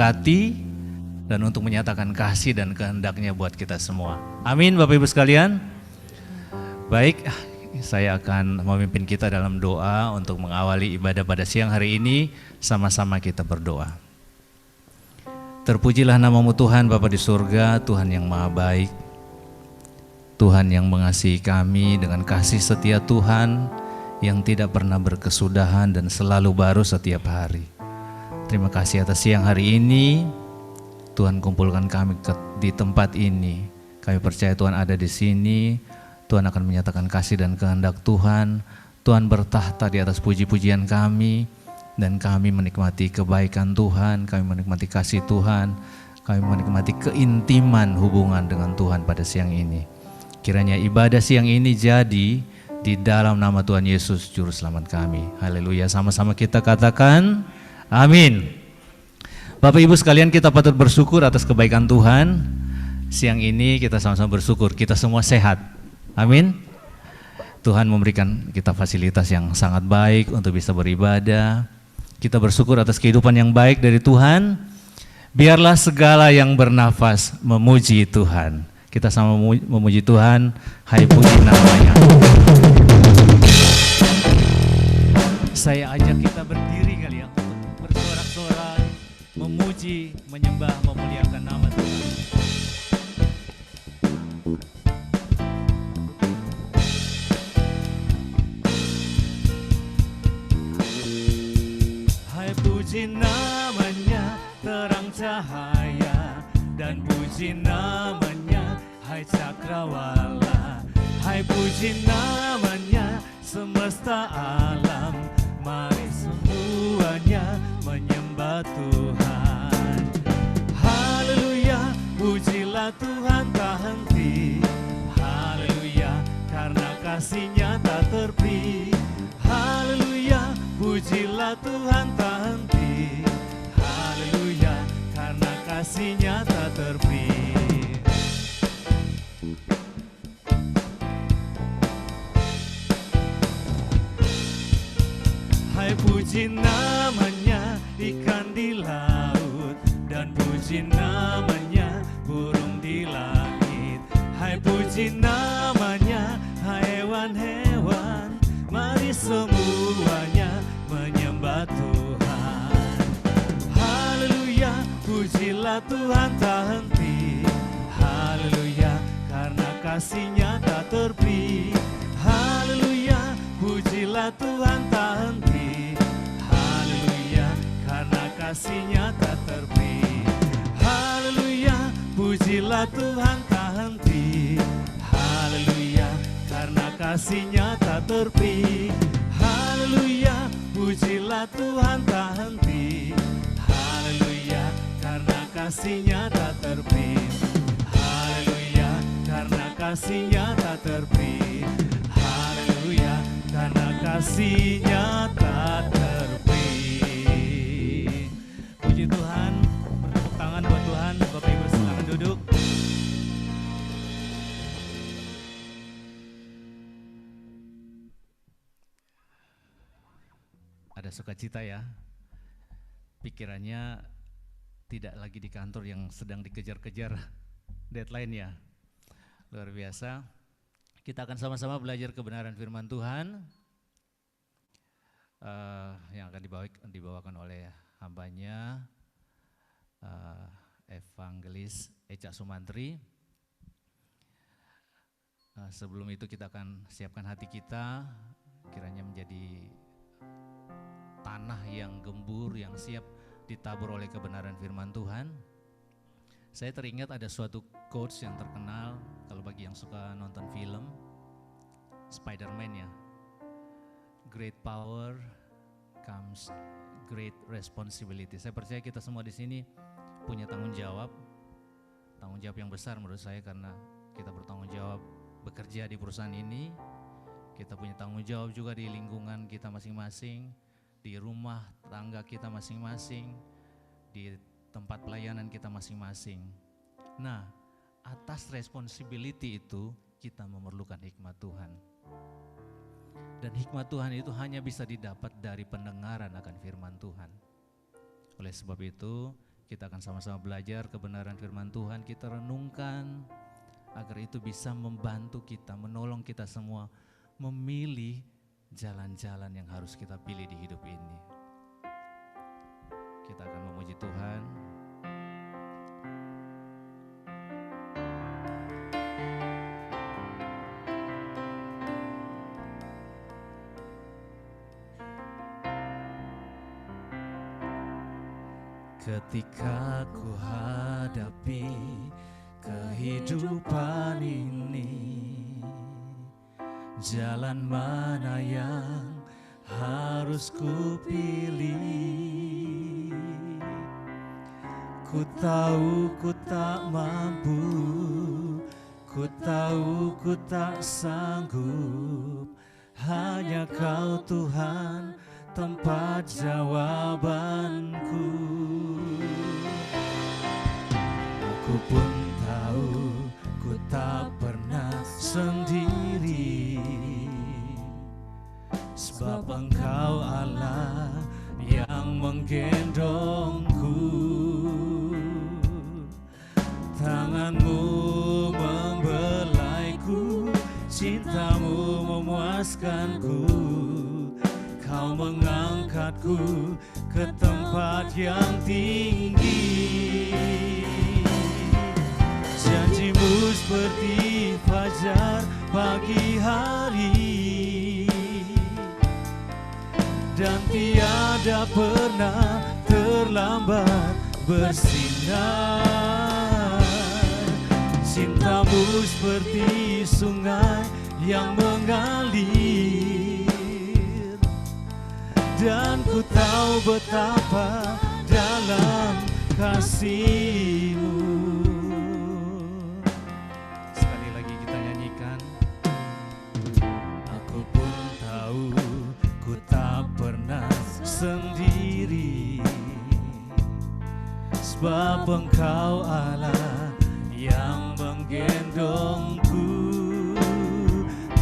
memberkati dan untuk menyatakan kasih dan kehendaknya buat kita semua. Amin Bapak Ibu sekalian. Baik, saya akan memimpin kita dalam doa untuk mengawali ibadah pada siang hari ini. Sama-sama kita berdoa. Terpujilah namamu Tuhan Bapa di surga, Tuhan yang maha baik, Tuhan yang mengasihi kami dengan kasih setia Tuhan yang tidak pernah berkesudahan dan selalu baru setiap hari. Terima kasih atas siang hari ini, Tuhan kumpulkan kami di tempat ini. Kami percaya Tuhan ada di sini, Tuhan akan menyatakan kasih dan kehendak Tuhan. Tuhan bertahta di atas puji-pujian kami, dan kami menikmati kebaikan Tuhan, kami menikmati kasih Tuhan, kami menikmati keintiman hubungan dengan Tuhan pada siang ini. Kiranya ibadah siang ini jadi di dalam nama Tuhan Yesus Juru Selamat kami. Haleluya, sama-sama kita katakan amin. Bapak Ibu sekalian, kita patut bersyukur atas kebaikan Tuhan. Siang ini kita sama-sama bersyukur, kita semua sehat. Amin. Tuhan memberikan kita fasilitas yang sangat baik untuk bisa beribadah. Kita bersyukur atas kehidupan yang baik dari Tuhan. Biarlah segala yang bernafas memuji Tuhan. Kita sama memuji Tuhan, hai puji namanya. Saya ajak kita berdiri kali ya, untuk bersorak-sorak, memuji, menyembah, memuliakan nama Tuhan. Hai puji namanya, terang cahaya, dan puji namanya, hai cakrawala. Hai puji namanya, semesta alam, mari semuanya menyembah Tuhan. Haleluya, pujilah Tuhan tak henti. Haleluya, karena kasih-Nya tak terpi. Haleluya, pujilah Tuhan tak henti. Haleluya, karena kasih-Nya tak terpi. Hai puji namanya ikan di laut, dan puji namanya burung di langit. Hai puji namanya hewan-hewan, mari semuanya menyembah Tuhan. Haleluya, pujilah Tuhan tak henti. Haleluya, karena kasih-Nya tak terpi. Haleluya, pujilah Tuhan tak henti. Haleluya, karena kasih-Nya tak terpi. Haleluya, pujilah Tuhan tak henti. Haleluya, karena kasih-Nya tak terpi. Haleluya, pujilah Tuhan tak henti. Haleluya, karena kasih-Nya tak terpi. Haleluya, karena kasih-Nya tak terpi. Haleluya, karena kasih-Nya tak terpi. Puji Tuhan, bertepuk tangan buat Tuhan. Bapak Ibu silakan duduk. Ada sukacita ya, pikirannya tidak lagi di kantor yang sedang dikejar-kejar deadline ya. Luar biasa. Kita akan sama-sama belajar kebenaran firman Tuhan yang akan dibawakan oleh hambanya Evangelis Eca Sumantri. Sebelum itu kita akan siapkan hati kita, kiranya menjadi tanah yang gembur, yang siap ditabur oleh kebenaran firman Tuhan. Saya teringat ada suatu quotes yang terkenal, kalau bagi yang suka nonton film, Spider-Man ya. Great power comes great responsibility. Saya percaya kita semua di sini punya tanggung jawab yang besar menurut saya, karena kita bertanggung jawab bekerja di perusahaan ini. Kita punya tanggung jawab juga di lingkungan kita masing-masing, di rumah tangga kita masing-masing, di tempat pelayanan kita masing-masing. Nah, atas responsibility itu kita memerlukan hikmat Tuhan. Dan hikmat Tuhan itu hanya bisa didapat dari pendengaran akan firman Tuhan. Oleh sebab itu, Kita akan sama-sama belajar kebenaran firman Tuhan, kita renungkan agar itu bisa membantu kita, menolong kita semua memilih jalan-jalan yang harus kita pilih di hidup ini. Kita akan memuji Tuhan. Ketika ku hadapi kehidupan ini, jalan mana yang harus ku pilih? Ku tahu ku tak mampu, ku tahu ku tak sanggup, hanya Kau Tuhan tempat jawabanku. Aku pun tahu ku tak pernah sendiri, sebab Engkau Allah yang menggendongku. Tangan-Mu membelaiku, cinta-Mu memuaskanku. Kau mengangkatku ke tempat yang tinggi. Janji-Mu seperti fajar pagi hari, dan tiada pernah terlambat bersinar. Cinta-Mu seperti sungai yang mengalir, dan ku tahu betapa dalam kasih-Mu. Sekali lagi kita nyanyikan. Aku pun tahu ku tak pernah sendiri, sebab Engkau Allah yang menggendongku.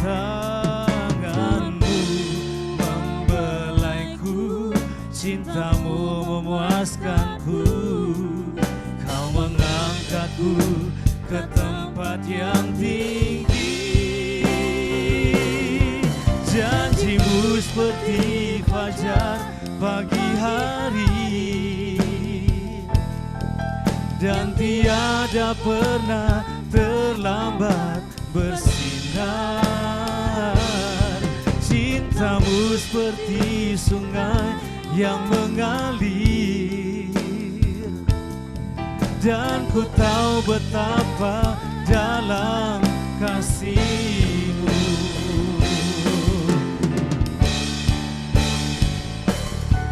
Tangan-Mu membelaiku, cinta-Mu memuaskanku. Kau mengangkatku ke tempat yang tinggi. Janji-Mu seperti fajar pagi hari, dan tiada pernah terlambat bersinar. Cinta-Mu seperti sungai yang mengalir, dan ku tahu betapa dalam kasih-Mu.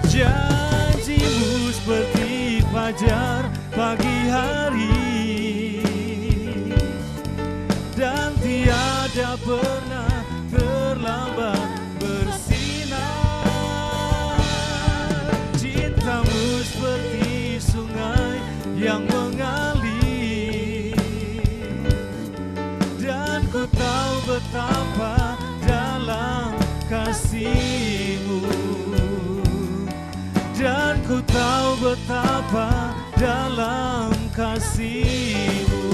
Janji-Mu seperti fajar pagi hari, dan tiada pernah terlambat bersinar. Cinta-Mu seperti sungai yang mengalir, dan ku tahu betapa dalam kasih-Mu. Dan ku tahu betapa dalam kasih-Mu.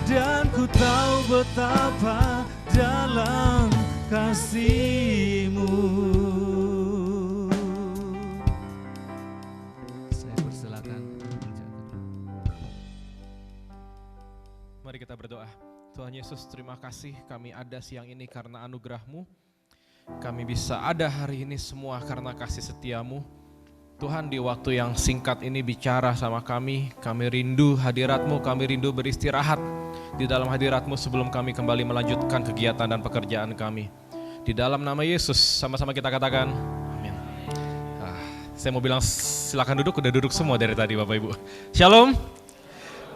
Dan ku tahu betapa dalam kasih-Mu. Saya persilakan. Mari kita berdoa. Tuhan Yesus, terima kasih kami ada siang ini karena anugerah-Mu. Kami bisa ada hari ini semua karena kasih setia-Mu. Tuhan, di waktu yang singkat ini bicara sama kami rindu hadirat-Mu, kami rindu beristirahat di dalam hadirat-Mu sebelum kami kembali melanjutkan kegiatan dan pekerjaan kami. Di dalam nama Yesus, sama-sama kita katakan, amin. Saya mau bilang silakan duduk, udah duduk semua dari tadi Bapak Ibu. Shalom.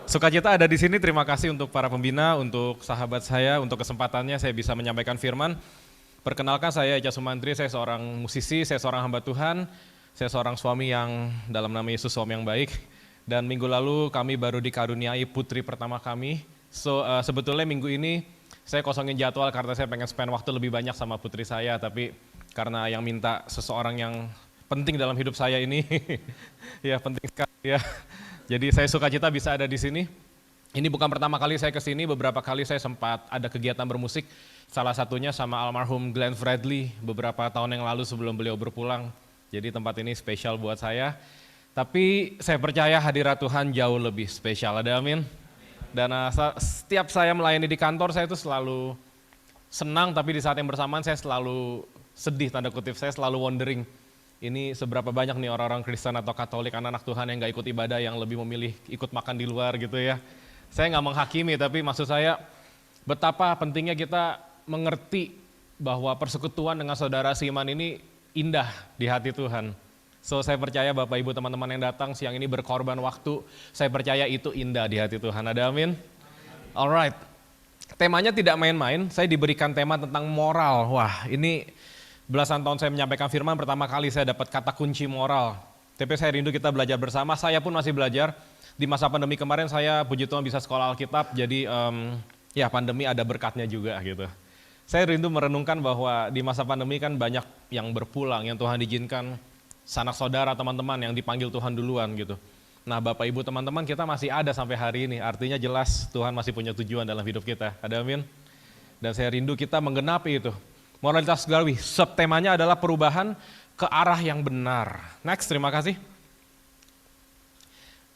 Sukacita ada di sini, terima kasih untuk para pembina, untuk sahabat saya, untuk kesempatannya saya bisa menyampaikan firman. Perkenalkan, saya Eja Sumantri, saya seorang musisi, saya seorang hamba Tuhan, saya seorang suami yang dalam nama Yesus suami yang baik. Dan minggu lalu kami baru dikaruniai putri pertama kami. Sebetulnya minggu ini saya kosongin jadwal karena saya pengen spend waktu lebih banyak sama putri saya, tapi karena yang minta seseorang yang penting dalam hidup saya ini. Ya penting sekali ya. Jadi saya sukacita bisa ada di sini. Ini bukan pertama kali saya ke sini, beberapa kali saya sempat ada kegiatan bermusik. Salah satunya sama almarhum Glenn Fredly beberapa tahun yang lalu sebelum beliau berpulang. Jadi tempat ini spesial buat saya. Tapi saya percaya hadirat Tuhan jauh lebih spesial, ada amin. Dan setiap saya melayani di kantor saya itu selalu senang, tapi di saat yang bersamaan saya selalu sedih, tanda kutip, saya selalu wondering. Ini seberapa banyak nih orang-orang Kristen atau Katolik, anak-anak Tuhan yang gak ikut ibadah, yang lebih memilih ikut makan di luar gitu ya. Saya gak menghakimi, tapi maksud saya betapa pentingnya kita mengerti bahwa persekutuan dengan saudara seiman ini indah di hati Tuhan. So saya percaya Bapak Ibu teman-teman yang datang siang ini berkorban waktu, saya percaya itu indah di hati Tuhan, ada amin? Alright, temanya tidak main-main, saya diberikan tema tentang moral. Wah ini belasan tahun saya menyampaikan firman, pertama kali saya dapat kata kunci moral. Tapi saya rindu kita belajar bersama, saya pun masih belajar. Di masa pandemi kemarin saya puji Tuhan bisa sekolah Alkitab, jadi ya pandemi ada berkatnya juga gitu. Saya rindu merenungkan bahwa di masa pandemi kan banyak yang berpulang, yang Tuhan izinkan sanak saudara, teman-teman yang dipanggil Tuhan duluan gitu. Nah Bapak Ibu teman-teman kita masih ada sampai hari ini, artinya jelas Tuhan masih punya tujuan dalam hidup kita, ada amin? Dan saya rindu kita menggenapi itu. Moralitas surgawi, subtemanya adalah perubahan ke arah yang benar. Next, terima kasih.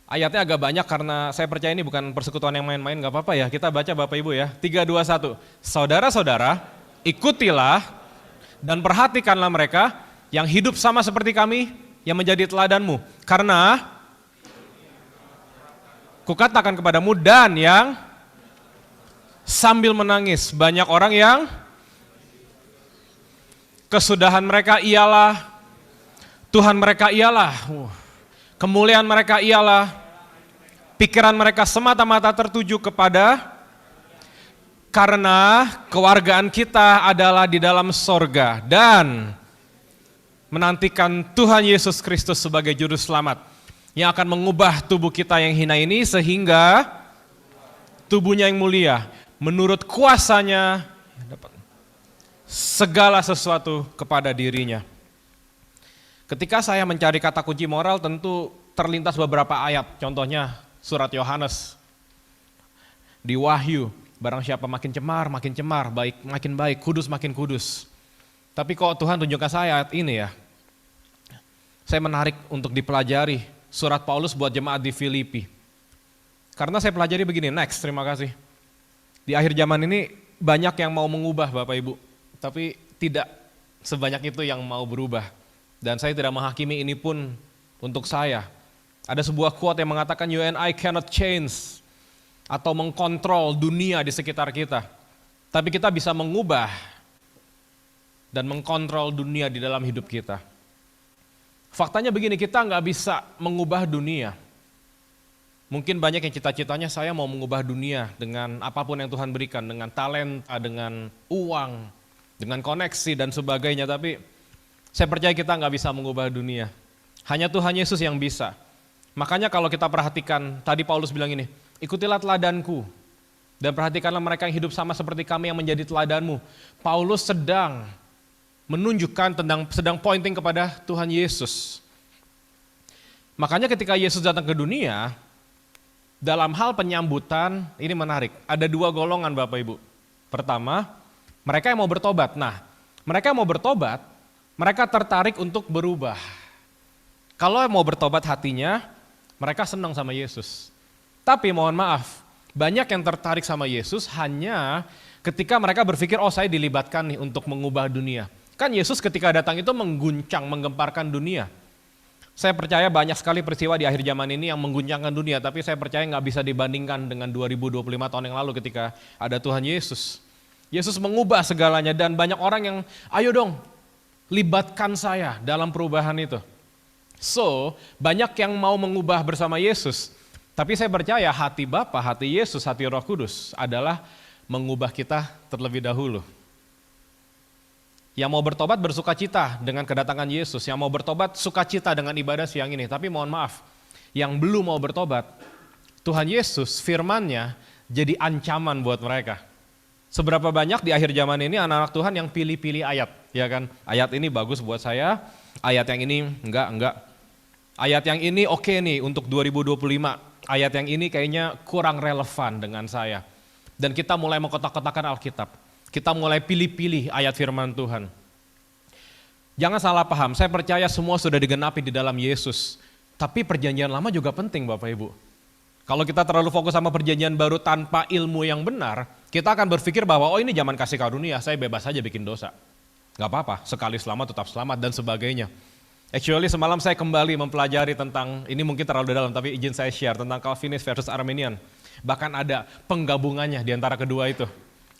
Ayatnya agak banyak karena saya percaya ini bukan persekutuan yang main-main, gak apa-apa ya, kita baca Bapak Ibu ya. 3, 2, 1, saudara-saudara ikutilah dan perhatikanlah mereka yang hidup sama seperti kami, yang menjadi teladanmu. Karena kukatakan kepadamu dan yang sambil menangis, banyak orang yang kesudahan mereka ialah, Tuhan mereka ialah, kemuliaan mereka ialah, pikiran mereka semata-mata tertuju kepada, karena kewargaan kita adalah di dalam sorga dan menantikan Tuhan Yesus Kristus sebagai juru selamat yang akan mengubah tubuh kita yang hina ini sehingga tubuhnya yang mulia menurut kuasanya segala sesuatu kepada dirinya. Ketika saya mencari kata kunci moral tentu terlintas beberapa ayat, contohnya surat Yohanes, di Wahyu, barang siapa makin cemar, baik makin baik, kudus makin kudus. Tapi kok Tuhan tunjukkan saya ayat ini ya, saya menarik untuk dipelajari surat Paulus buat jemaat di Filipi. Karena saya pelajari begini, next, terima kasih. Di akhir zaman ini banyak yang mau mengubah Bapak Ibu, tapi tidak sebanyak itu yang mau berubah. Dan saya tidak menghakimi ini pun untuk saya. Ada sebuah quote yang mengatakan, you and I cannot change atau mengkontrol dunia di sekitar kita. Tapi kita bisa mengubah dan mengkontrol dunia di dalam hidup kita. Faktanya begini, kita nggak bisa mengubah dunia. Mungkin banyak yang cita-citanya saya mau mengubah dunia dengan apapun yang Tuhan berikan, dengan talenta, dengan uang, dengan koneksi dan sebagainya. Tapi saya percaya kita nggak bisa mengubah dunia. Hanya Tuhan Yesus yang bisa. Makanya kalau kita perhatikan, tadi Paulus bilang ini, ikutilah teladanku dan perhatikanlah mereka yang hidup sama seperti kami yang menjadi teladanmu. Paulus sedang menunjukkan, sedang pointing kepada Tuhan Yesus. Makanya ketika Yesus datang ke dunia, dalam hal penyambutan, ini menarik, ada dua golongan Bapak Ibu. Pertama, mereka yang mau bertobat. Nah, mereka yang mau bertobat, mereka tertarik untuk berubah. Kalau mau bertobat hatinya, mereka senang sama Yesus. Tapi mohon maaf, banyak yang tertarik sama Yesus hanya ketika mereka berpikir, oh saya dilibatkan nih untuk mengubah dunia. Kan Yesus ketika datang itu mengguncang, menggemparkan dunia. Saya percaya banyak sekali peristiwa di akhir zaman ini yang mengguncangkan dunia, tapi saya percaya nggak bisa dibandingkan dengan 2025 tahun yang lalu ketika ada Tuhan Yesus. Yesus mengubah segalanya dan banyak orang yang, ayo dong, libatkan saya dalam perubahan itu. So, banyak yang mau mengubah bersama Yesus, tapi saya percaya hati Bapa, hati Yesus, hati Roh Kudus adalah mengubah kita terlebih dahulu. Yang mau bertobat bersukacita dengan kedatangan Yesus, yang mau bertobat sukacita dengan ibadah siang ini. Tapi mohon maaf, yang belum mau bertobat, Tuhan Yesus firman-Nya jadi ancaman buat mereka. Seberapa banyak di akhir zaman ini anak-anak Tuhan yang pilih-pilih ayat, ya kan? Ayat ini bagus buat saya, ayat yang ini enggak. Ayat yang ini oke nih untuk 2025, ayat yang ini kayaknya kurang relevan dengan saya. Dan kita mulai mengkotak-kotakan Alkitab. Kita mulai pilih-pilih ayat firman Tuhan. Jangan salah paham, saya percaya semua sudah digenapi di dalam Yesus. Tapi perjanjian lama juga penting Bapak Ibu. Kalau kita terlalu fokus sama perjanjian baru tanpa ilmu yang benar, kita akan berpikir bahwa oh ini zaman kasih karunia, saya bebas saja bikin dosa. Gak apa-apa, sekali selamat tetap selamat dan sebagainya. Actually semalam saya kembali mempelajari tentang, ini mungkin terlalu dalam tapi izin saya share tentang Calvinist versus Arminian. Bahkan ada penggabungannya di antara kedua itu.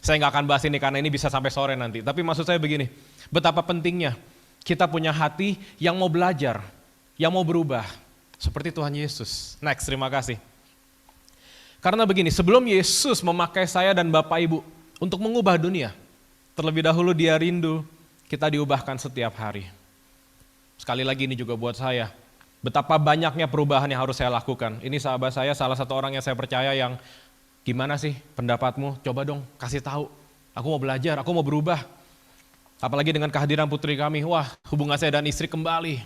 Saya nggak akan bahas ini karena ini bisa sampai sore nanti. Tapi maksud saya begini, betapa pentingnya kita punya hati yang mau belajar, yang mau berubah. Seperti Tuhan Yesus. Next, terima kasih. Karena begini, sebelum Yesus memakai saya dan Bapak Ibu untuk mengubah dunia, terlebih dahulu Dia rindu kita diubahkan setiap hari. Sekali lagi ini juga buat saya, betapa banyaknya perubahan yang harus saya lakukan. Ini sahabat saya, salah satu orang yang saya percaya yang, gimana sih pendapatmu? Coba dong kasih tahu. Aku mau belajar, aku mau berubah. Apalagi dengan kehadiran putri kami, wah hubungan saya dan istri kembali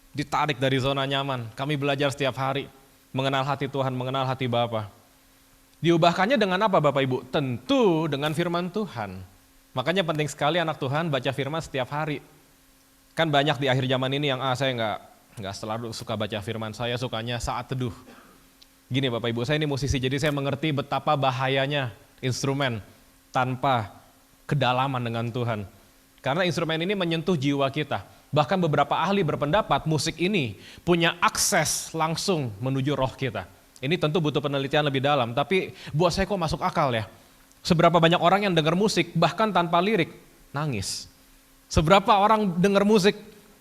ditarik dari zona nyaman. Kami belajar setiap hari mengenal hati Tuhan, mengenal hati Bapa. Diubahkannya dengan apa Bapak Ibu? Tentu dengan firman Tuhan. Makanya penting sekali anak Tuhan baca firman setiap hari. Kan banyak di akhir zaman ini yang saya nggak selalu suka baca firman, saya sukanya saat teduh. Gini Bapak Ibu, saya ini musisi jadi saya mengerti betapa bahayanya instrumen tanpa kedalaman dengan Tuhan. Karena instrumen ini menyentuh jiwa kita. Bahkan beberapa ahli berpendapat musik ini punya akses langsung menuju roh kita. Ini tentu butuh penelitian lebih dalam, tapi buat saya kok masuk akal ya. Seberapa banyak orang yang dengar musik bahkan tanpa lirik nangis. Seberapa orang dengar musik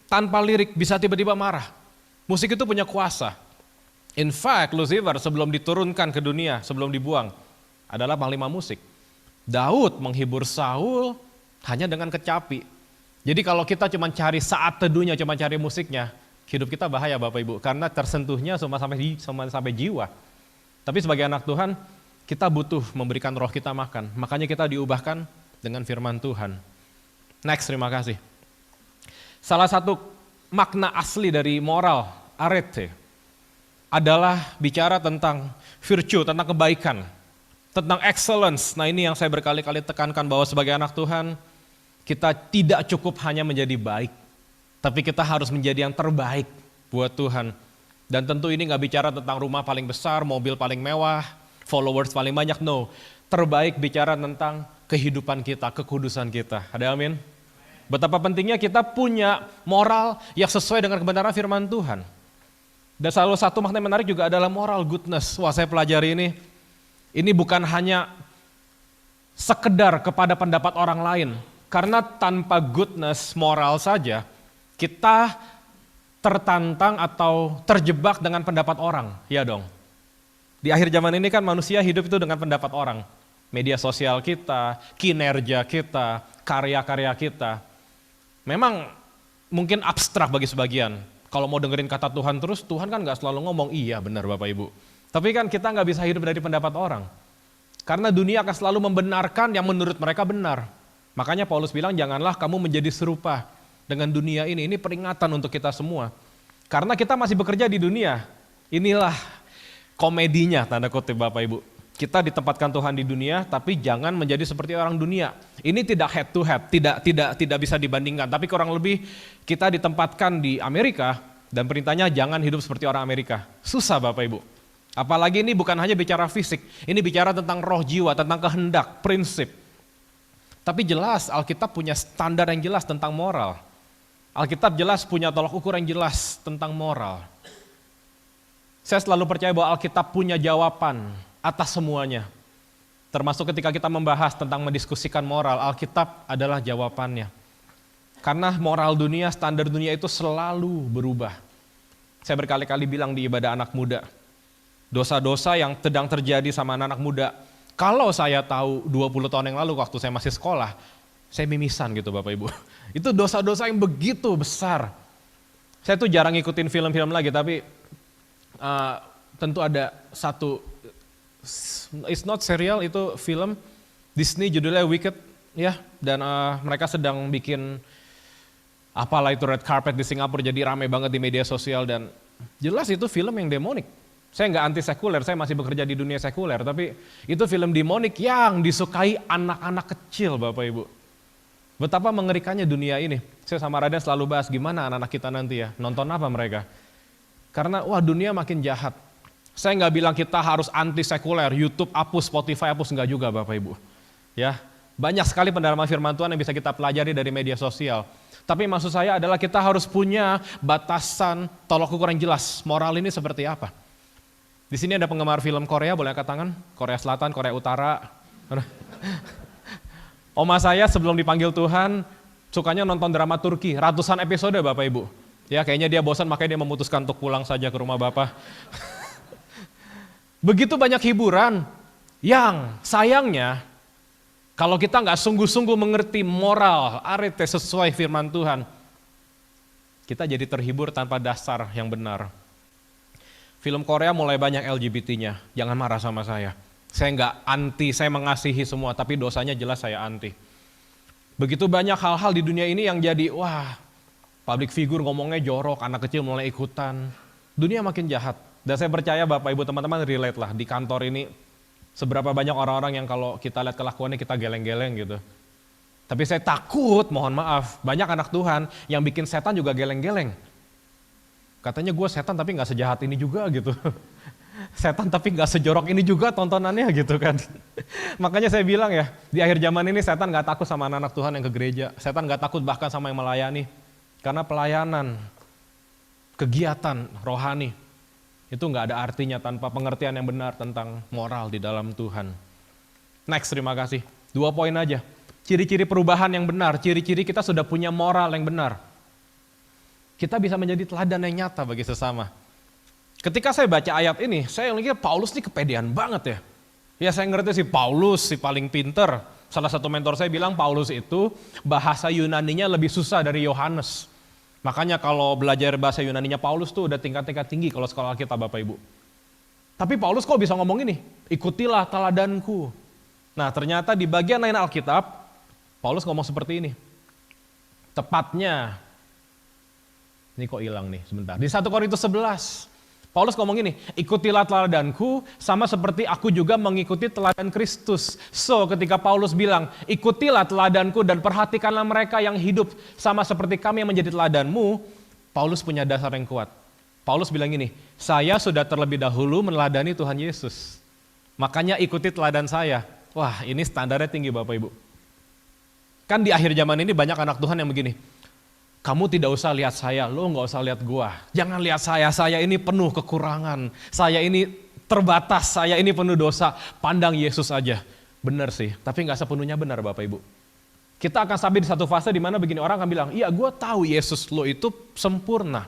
tanpa lirik bisa tiba-tiba marah. Musik itu punya kuasa. In fact, Lucifer sebelum diturunkan ke dunia, sebelum dibuang, adalah panglima musik. Daud menghibur Saul hanya dengan kecapi. Jadi kalau kita cuma cari saat teduhnya, cuma cari musiknya, hidup kita bahaya Bapak Ibu, karena tersentuhnya semua sampai jiwa. Tapi sebagai anak Tuhan, kita butuh memberikan roh kita makan. Makanya kita diubahkan dengan firman Tuhan. Next, terima kasih. Salah satu makna asli dari moral, arete, adalah bicara tentang virtue, tentang kebaikan, tentang excellence. Nah ini yang saya berkali-kali tekankan bahwa sebagai anak Tuhan, kita tidak cukup hanya menjadi baik, tapi kita harus menjadi yang terbaik buat Tuhan. Dan tentu ini gak bicara tentang rumah paling besar, mobil paling mewah, followers paling banyak, no. Terbaik bicara tentang kehidupan kita, kekudusan kita. Ada amin? Betapa pentingnya kita punya moral yang sesuai dengan kebenaran firman Tuhan. Dan salah satu makna yang menarik juga adalah moral goodness. Wah saya pelajari ini bukan hanya sekedar kepada pendapat orang lain. Karena tanpa goodness moral saja, kita tertantang atau terjebak dengan pendapat orang, ya dong. Di akhir zaman ini kan manusia hidup itu dengan pendapat orang. Media sosial kita, kinerja kita, karya-karya kita. Memang mungkin abstrak bagi sebagian. Kalau mau dengerin kata Tuhan terus, Tuhan kan gak selalu ngomong, iya benar Bapak Ibu. Tapi kan kita gak bisa hidup dari pendapat orang. Karena dunia akan selalu membenarkan yang menurut mereka benar. Makanya Paulus bilang janganlah kamu menjadi serupa dengan dunia ini. Ini peringatan untuk kita semua. Karena kita masih bekerja di dunia. Inilah komedinya tanda kutip Bapak Ibu. Kita ditempatkan Tuhan di dunia tapi jangan menjadi seperti orang dunia. Ini tidak head to head, tidak bisa dibandingkan. Tapi kurang lebih kita ditempatkan di Amerika dan perintahnya jangan hidup seperti orang Amerika. Susah Bapak Ibu. Apalagi ini bukan hanya bicara fisik, ini bicara tentang roh jiwa, tentang kehendak, prinsip. Tapi jelas Alkitab punya standar yang jelas tentang moral. Alkitab jelas punya tolak ukur yang jelas tentang moral. Saya selalu percaya bahwa Alkitab punya jawaban atas semuanya. Termasuk ketika kita membahas tentang mendiskusikan moral, Alkitab adalah jawabannya. Karena moral dunia, standar dunia itu selalu berubah. Saya berkali-kali bilang di ibadah anak muda, dosa-dosa yang sedang terjadi sama anak-anak muda, kalau saya tahu 20 tahun yang lalu waktu saya masih sekolah, saya mimisan gitu Bapak Ibu. Itu dosa-dosa yang begitu besar. Saya tuh jarang ngikutin film-film lagi, tapi tentu ada satu, it's not serial, itu film Disney judulnya Wicked, ya. Dan mereka sedang bikin Apalah itu red carpet di Singapura jadi ramai banget di media sosial dan jelas itu film yang demonik. Saya nggak anti sekuler, saya masih bekerja di dunia sekuler, tapi itu film demonik yang disukai anak-anak kecil Bapak Ibu. Betapa mengerikannya dunia ini. Saya sama Raden selalu bahas gimana anak-anak kita nanti ya, nonton apa mereka. Karena wah dunia makin jahat. Saya nggak bilang kita harus anti sekuler, YouTube hapus, Spotify hapus, nggak juga Bapak Ibu. Ya, banyak sekali pendalaman firman Tuhan yang bisa kita pelajari dari media sosial. Tapi maksud saya adalah kita harus punya batasan tolak ukur yang jelas. Moral ini seperti apa? Di sini ada penggemar film Korea, boleh angkat tangan? Korea Selatan, Korea Utara. Oma saya sebelum dipanggil Tuhan, sukanya nonton drama Turki, ratusan episode Bapak Ibu. Ya kayaknya dia bosan makanya dia memutuskan untuk pulang saja ke rumah Bapak. Begitu banyak hiburan yang sayangnya kalau kita nggak sungguh-sungguh mengerti moral, arete sesuai firman Tuhan, kita jadi terhibur tanpa dasar yang benar. Film Korea mulai banyak LGBT-nya, jangan marah sama saya. Saya nggak anti, saya mengasihi semua, tapi dosanya jelas saya anti. Begitu banyak hal-hal di dunia ini yang jadi, wah, public figure ngomongnya jorok, anak kecil mulai ikutan. Dunia makin jahat. Dan saya percaya Bapak Ibu teman-teman relate lah, di kantor ini seberapa banyak orang-orang yang kalau kita lihat kelakuannya kita geleng-geleng gitu. Tapi saya takut, mohon maaf, banyak anak Tuhan yang bikin setan juga geleng-geleng. Katanya gue setan tapi gak sejahat ini juga gitu. Setan tapi gak sejorok ini juga tontonannya gitu kan. Makanya saya bilang ya, di akhir zaman ini setan gak takut sama anak-anak Tuhan yang ke gereja. Setan gak takut bahkan sama yang melayani. Karena pelayanan, kegiatan rohani, itu nggak ada artinya tanpa pengertian yang benar tentang moral di dalam Tuhan. Next, terima kasih. 2 poin aja. Ciri-ciri perubahan yang benar, ciri-ciri kita sudah punya moral yang benar. Kita bisa menjadi teladan yang nyata bagi sesama. Ketika saya baca ayat ini, saya mikir Paulus ini kepedean banget ya. Ya saya ngerti sih Paulus si paling pinter. Salah satu mentor saya bilang Paulus itu bahasa Yunaninya lebih susah dari Yohanes. Makanya kalau belajar bahasa Yunaninya Paulus tuh udah tingkat-tingkat tinggi kalau sekolah kita Bapak Ibu. Tapi Paulus kok bisa ngomong ini? Ikutilah teladanku. Nah ternyata di bagian lain Alkitab, Paulus ngomong seperti ini. Tepatnya, ini kok hilang nih sebentar. Di 1 Korintus 11, Paulus ngomong ini, ikutilah teladanku sama seperti aku juga mengikuti teladan Kristus. So ketika Paulus bilang, ikutilah teladanku dan perhatikanlah mereka yang hidup sama seperti kami yang menjadi teladanmu, Paulus punya dasar yang kuat. Paulus bilang ini, saya sudah terlebih dahulu meneladani Tuhan Yesus. Makanya ikuti teladan saya. Wah ini standarnya tinggi Bapak Ibu. Kan di akhir zaman ini banyak anak Tuhan yang begini, kamu tidak usah lihat saya, lo nggak usah lihat gua. Jangan lihat saya ini penuh kekurangan. Saya ini terbatas, saya ini penuh dosa. Pandang Yesus aja. Benar sih, tapi nggak sepenuhnya benar Bapak Ibu. Kita akan sampai di satu fase di mana begini orang akan bilang, iya gua tahu Yesus lo itu sempurna.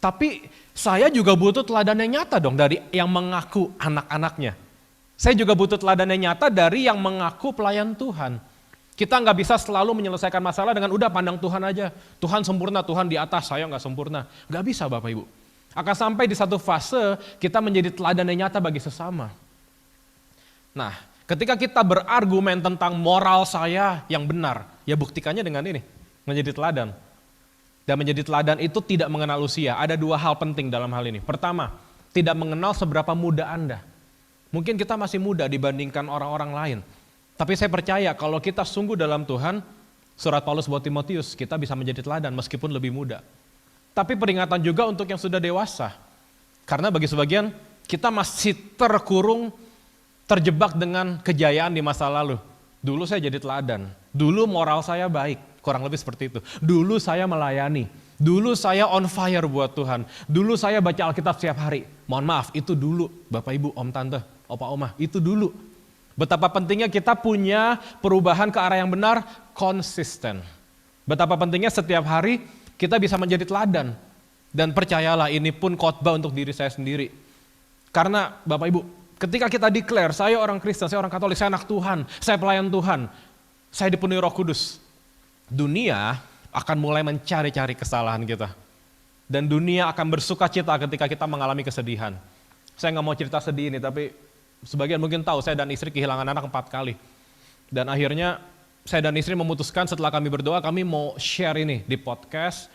Tapi saya juga butuh teladan yang nyata dong dari yang mengaku anak-anaknya. Saya juga butuh teladan yang nyata dari yang mengaku pelayan Tuhan. Kita nggak bisa selalu menyelesaikan masalah dengan udah pandang Tuhan aja. Tuhan sempurna, Tuhan di atas, saya nggak sempurna. Nggak bisa Bapak Ibu. Akan sampai di satu fase kita menjadi teladan yang nyata bagi sesama. Nah, ketika kita berargumen tentang moral saya yang benar, ya buktikannya dengan ini, menjadi teladan. Dan menjadi teladan itu tidak mengenal usia. Ada 2 hal penting dalam hal ini. Pertama, tidak mengenal seberapa muda Anda. Mungkin kita masih muda dibandingkan orang-orang lain. Tapi saya percaya kalau kita sungguh dalam Tuhan, surat Paulus buat Timotius, kita bisa menjadi teladan meskipun lebih muda. Tapi peringatan juga untuk yang sudah dewasa. Karena bagi sebagian, kita masih terjebak dengan kejayaan di masa lalu. Dulu saya jadi teladan, dulu moral saya baik, kurang lebih seperti itu. Dulu saya melayani, dulu saya on fire buat Tuhan, dulu saya baca Alkitab setiap hari. Mohon maaf, itu dulu, Bapak Ibu, Om Tante, Opa Oma, itu dulu. Betapa pentingnya kita punya perubahan ke arah yang benar, konsisten. Betapa pentingnya setiap hari kita bisa menjadi teladan. Dan percayalah ini pun khotbah untuk diri saya sendiri. Karena Bapak Ibu, ketika kita declare, saya orang Kristen, saya orang Katolik, saya anak Tuhan, saya pelayan Tuhan, saya dipenuhi Roh Kudus. Dunia akan mulai mencari-cari kesalahan kita. Dan dunia akan bersuka cita ketika kita mengalami kesedihan. Saya nggak mau cerita sedih ini, tapi sebagian mungkin tahu saya dan istri kehilangan anak 4 kali. Dan akhirnya saya dan istri memutuskan setelah kami berdoa, kami mau share ini di podcast,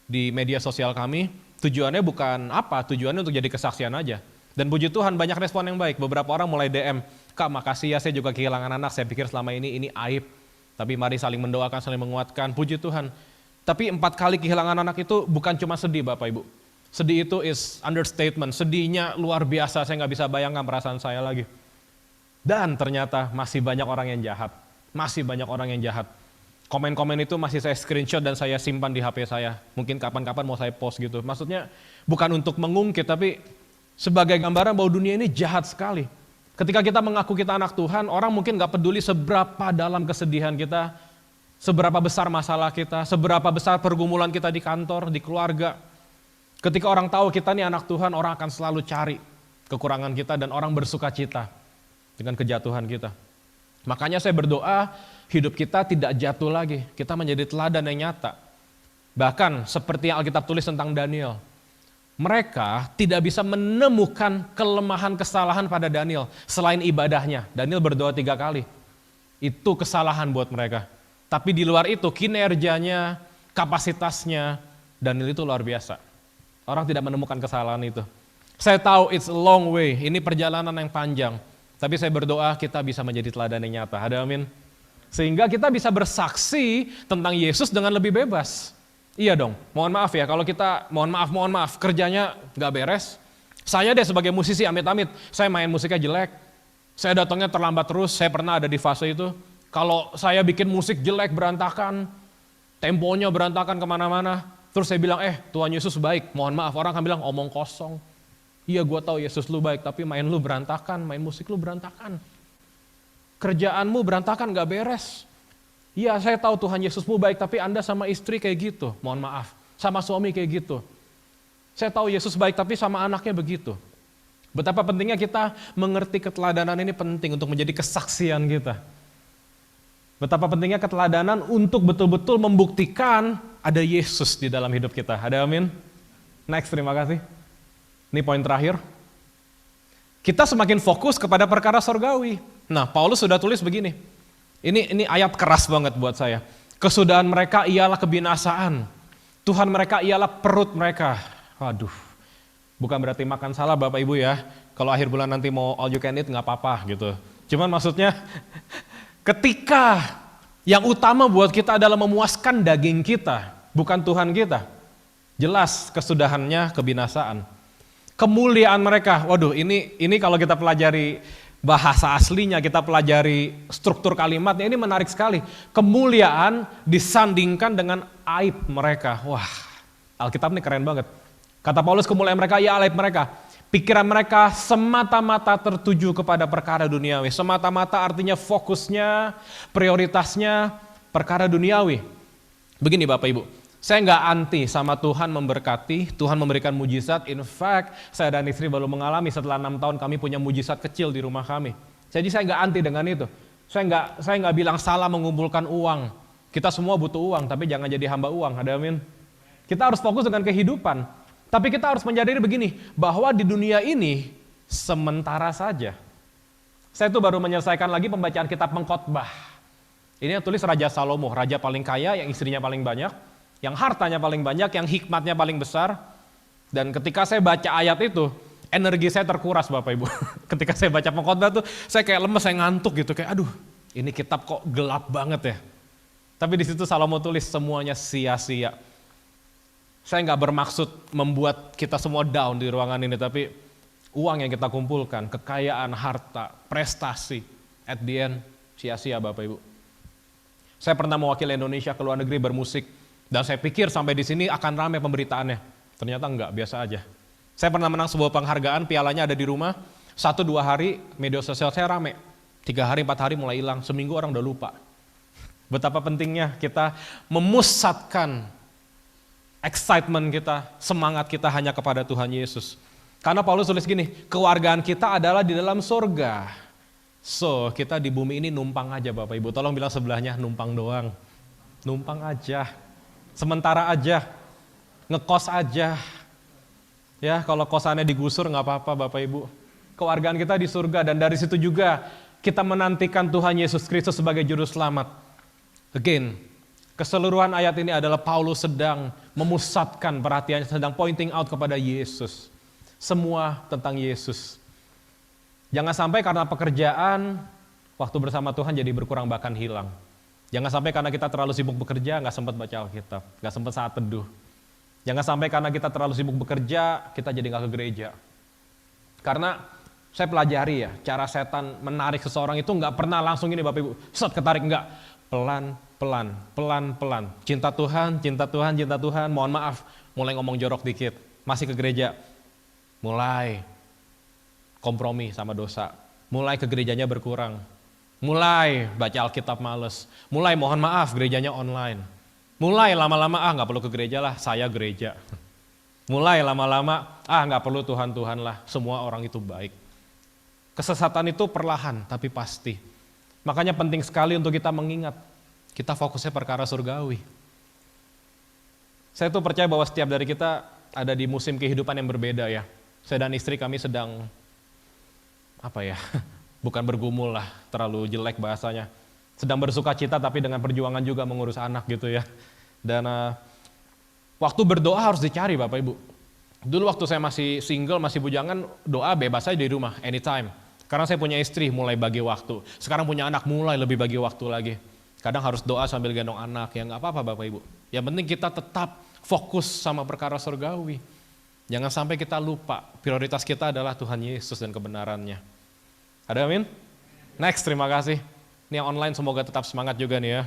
di media sosial kami. Tujuannya bukan apa, tujuannya untuk jadi kesaksian aja. Dan puji Tuhan banyak respon yang baik. Beberapa orang mulai DM, Kak makasih ya, saya juga kehilangan anak, saya pikir selama ini aib. Tapi mari saling mendoakan, saling menguatkan, puji Tuhan. Tapi 4 kali kehilangan anak itu bukan cuma sedih Bapak Ibu. Sedih itu is understatement, sedihnya luar biasa, saya nggak bisa bayangkan perasaan saya lagi. Dan ternyata masih banyak orang yang jahat, masih banyak orang yang jahat. Komen-komen itu masih saya screenshot dan saya simpan di HP saya. Mungkin kapan-kapan mau saya post gitu. Maksudnya bukan untuk mengungkit, tapi sebagai gambaran bahwa dunia ini jahat sekali. Ketika kita mengaku kita anak Tuhan, orang mungkin gak peduli seberapa dalam kesedihan kita, seberapa besar masalah kita, seberapa besar pergumulan kita di kantor, di keluarga. Ketika orang tahu kita ini anak Tuhan, orang akan selalu cari kekurangan kita dan orang bersuka cita dengan kejatuhan kita. Makanya saya berdoa hidup kita tidak jatuh lagi, kita menjadi teladan yang nyata. Bahkan seperti yang Alkitab tulis tentang Daniel, mereka tidak bisa menemukan kelemahan kesalahan pada Daniel selain ibadahnya. Daniel berdoa 3 kali, itu kesalahan buat mereka. Tapi di luar itu kinerjanya, kapasitasnya, Daniel itu luar biasa. Orang tidak menemukan kesalahan itu. Saya tahu it's a long way, ini perjalanan yang panjang. Tapi saya berdoa kita bisa menjadi teladan yang nyata. Ada amin. Sehingga kita bisa bersaksi tentang Yesus dengan lebih bebas. Iya dong, mohon maaf ya kalau kita, mohon maaf, kerjanya gak beres. Saya deh sebagai musisi amit-amit, saya main musiknya jelek. Saya datangnya terlambat terus, saya pernah ada di fase itu. Kalau saya bikin musik jelek, berantakan, temponya berantakan kemana-mana. Terus saya bilang, Tuhan Yesus baik, mohon maaf, orang akan bilang omong kosong. Iya gue tahu Yesus lu baik, tapi main lu berantakan, main musik lu berantakan. Kerjaanmu berantakan gak beres. Iya saya tahu Tuhan Yesusmu baik, tapi Anda sama istri kayak gitu, mohon maaf. Sama suami kayak gitu. Saya tahu Yesus baik, tapi sama anaknya begitu. Betapa pentingnya kita mengerti keteladanan ini penting untuk menjadi kesaksian kita. Betapa pentingnya keteladanan untuk betul-betul membuktikan ada Yesus di dalam hidup kita. Ada amin? Next, terima kasih. Ini poin terakhir. Kita semakin fokus kepada perkara sorgawi. Nah, Paulus sudah tulis begini. Ini ayat keras banget buat saya. Kesudahan mereka ialah kebinasaan. Tuhan mereka ialah perut mereka. Waduh, bukan berarti makan salah Bapak Ibu ya. Kalau akhir bulan nanti mau all you can eat nggak apa-apa gitu. Cuman maksudnya ketika yang utama buat kita adalah memuaskan daging kita, bukan Tuhan kita. Jelas kesudahannya kebinasaan. Kemuliaan mereka, waduh ini kalau kita pelajari bahasa aslinya, kita pelajari struktur kalimatnya, ini menarik sekali. Kemuliaan disandingkan dengan aib mereka. Wah, Alkitab ini keren banget. Kata Paulus, kemuliaan mereka ya aib mereka. Pikiran mereka semata-mata tertuju kepada perkara duniawi. Semata-mata artinya fokusnya, prioritasnya perkara duniawi. Begini Bapak Ibu, saya nggak anti sama Tuhan memberkati, Tuhan memberikan mujizat. In fact, saya dan istri baru mengalami setelah 6 tahun kami punya mujizat kecil di rumah kami. Jadi saya nggak anti dengan itu. Saya nggak bilang salah mengumpulkan uang. Kita semua butuh uang, tapi jangan jadi hamba uang. Ada amin. Kita harus fokus dengan kehidupan. Tapi kita harus menyadari begini, bahwa di dunia ini sementara saja. Saya tuh baru menyelesaikan lagi pembacaan kitab Pengkhotbah. Ini yang tulis Raja Salomo, raja paling kaya, yang istrinya paling banyak, yang hartanya paling banyak, yang hikmatnya paling besar. Dan ketika saya baca ayat itu, energi saya terkuras Bapak Ibu. Ketika saya baca Pengkhotbah tuh, saya kayak lemes, saya ngantuk gitu, kayak aduh, ini kitab kok gelap banget ya. Tapi di situ Salomo tulis semuanya sia-sia. Saya nggak bermaksud membuat kita semua down di ruangan ini, tapi uang yang kita kumpulkan, kekayaan, harta, prestasi, at the end sia-sia Bapak Ibu. Saya pernah mewakili Indonesia ke luar negeri bermusik, dan saya pikir sampai di sini akan ramai pemberitaannya. Ternyata enggak, biasa aja. Saya pernah menang sebuah penghargaan, pialanya ada di rumah, 1-2 hari media sosial saya rame, 3 hari, 4 hari mulai hilang, seminggu orang udah lupa. Betapa pentingnya kita memusatkan excitement kita, semangat kita hanya kepada Tuhan Yesus. Karena Paulus tulis gini, kewargaan kita adalah di dalam surga. So, kita di bumi ini numpang aja Bapak Ibu. Tolong bilang sebelahnya, numpang doang. Numpang aja. Sementara aja. Ngekos aja. Ya, kalau kosannya digusur nggak apa-apa Bapak Ibu. Kewargaan kita di surga, dan dari situ juga kita menantikan Tuhan Yesus Kristus sebagai juru selamat. Again, keseluruhan ayat ini adalah Paulus sedang memusatkan perhatiannya, sedang pointing out kepada Yesus. Semua tentang Yesus. Jangan sampai karena pekerjaan, waktu bersama Tuhan jadi berkurang bahkan hilang. Jangan sampai karena kita terlalu sibuk bekerja, nggak sempat baca Alkitab, nggak sempat saat teduh. Jangan sampai karena kita terlalu sibuk bekerja, kita jadi nggak ke gereja. Karena saya pelajari ya, cara setan menarik seseorang itu nggak pernah langsung ini Bapak Ibu, set ketarik, nggak. Pelan-pelan. Cinta Tuhan, mohon maaf, mulai ngomong jorok dikit, masih ke gereja, mulai kompromi sama dosa, mulai ke gerejanya berkurang, mulai baca Alkitab males, mulai mohon maaf gerejanya online, mulai lama-lama nggak perlu ke gereja lah, saya gereja, mulai lama-lama nggak perlu Tuhan lah, semua orang itu baik. Kesesatan itu perlahan tapi pasti. Makanya penting sekali untuk kita mengingat, kita fokusnya perkara surgawi. Saya tuh percaya bahwa setiap dari kita ada di musim kehidupan yang berbeda ya. Saya dan istri kami sedang, bukan bergumul lah, terlalu jelek bahasanya. Sedang bersuka cita tapi dengan perjuangan juga mengurus anak gitu ya. Dan waktu berdoa harus dicari Bapak Ibu. Dulu waktu saya masih single, masih bujangan, doa bebas aja di rumah, anytime. Karena saya punya istri, mulai bagi waktu. Sekarang punya anak, mulai lebih bagi waktu lagi. Kadang harus doa sambil gendong anak, ya nggak apa-apa Bapak Ibu. Yang penting kita tetap fokus sama perkara surgawi. Jangan sampai kita lupa, prioritas kita adalah Tuhan Yesus dan kebenarannya. Ada amin? Next, terima kasih. Ini yang online semoga tetap semangat juga nih ya.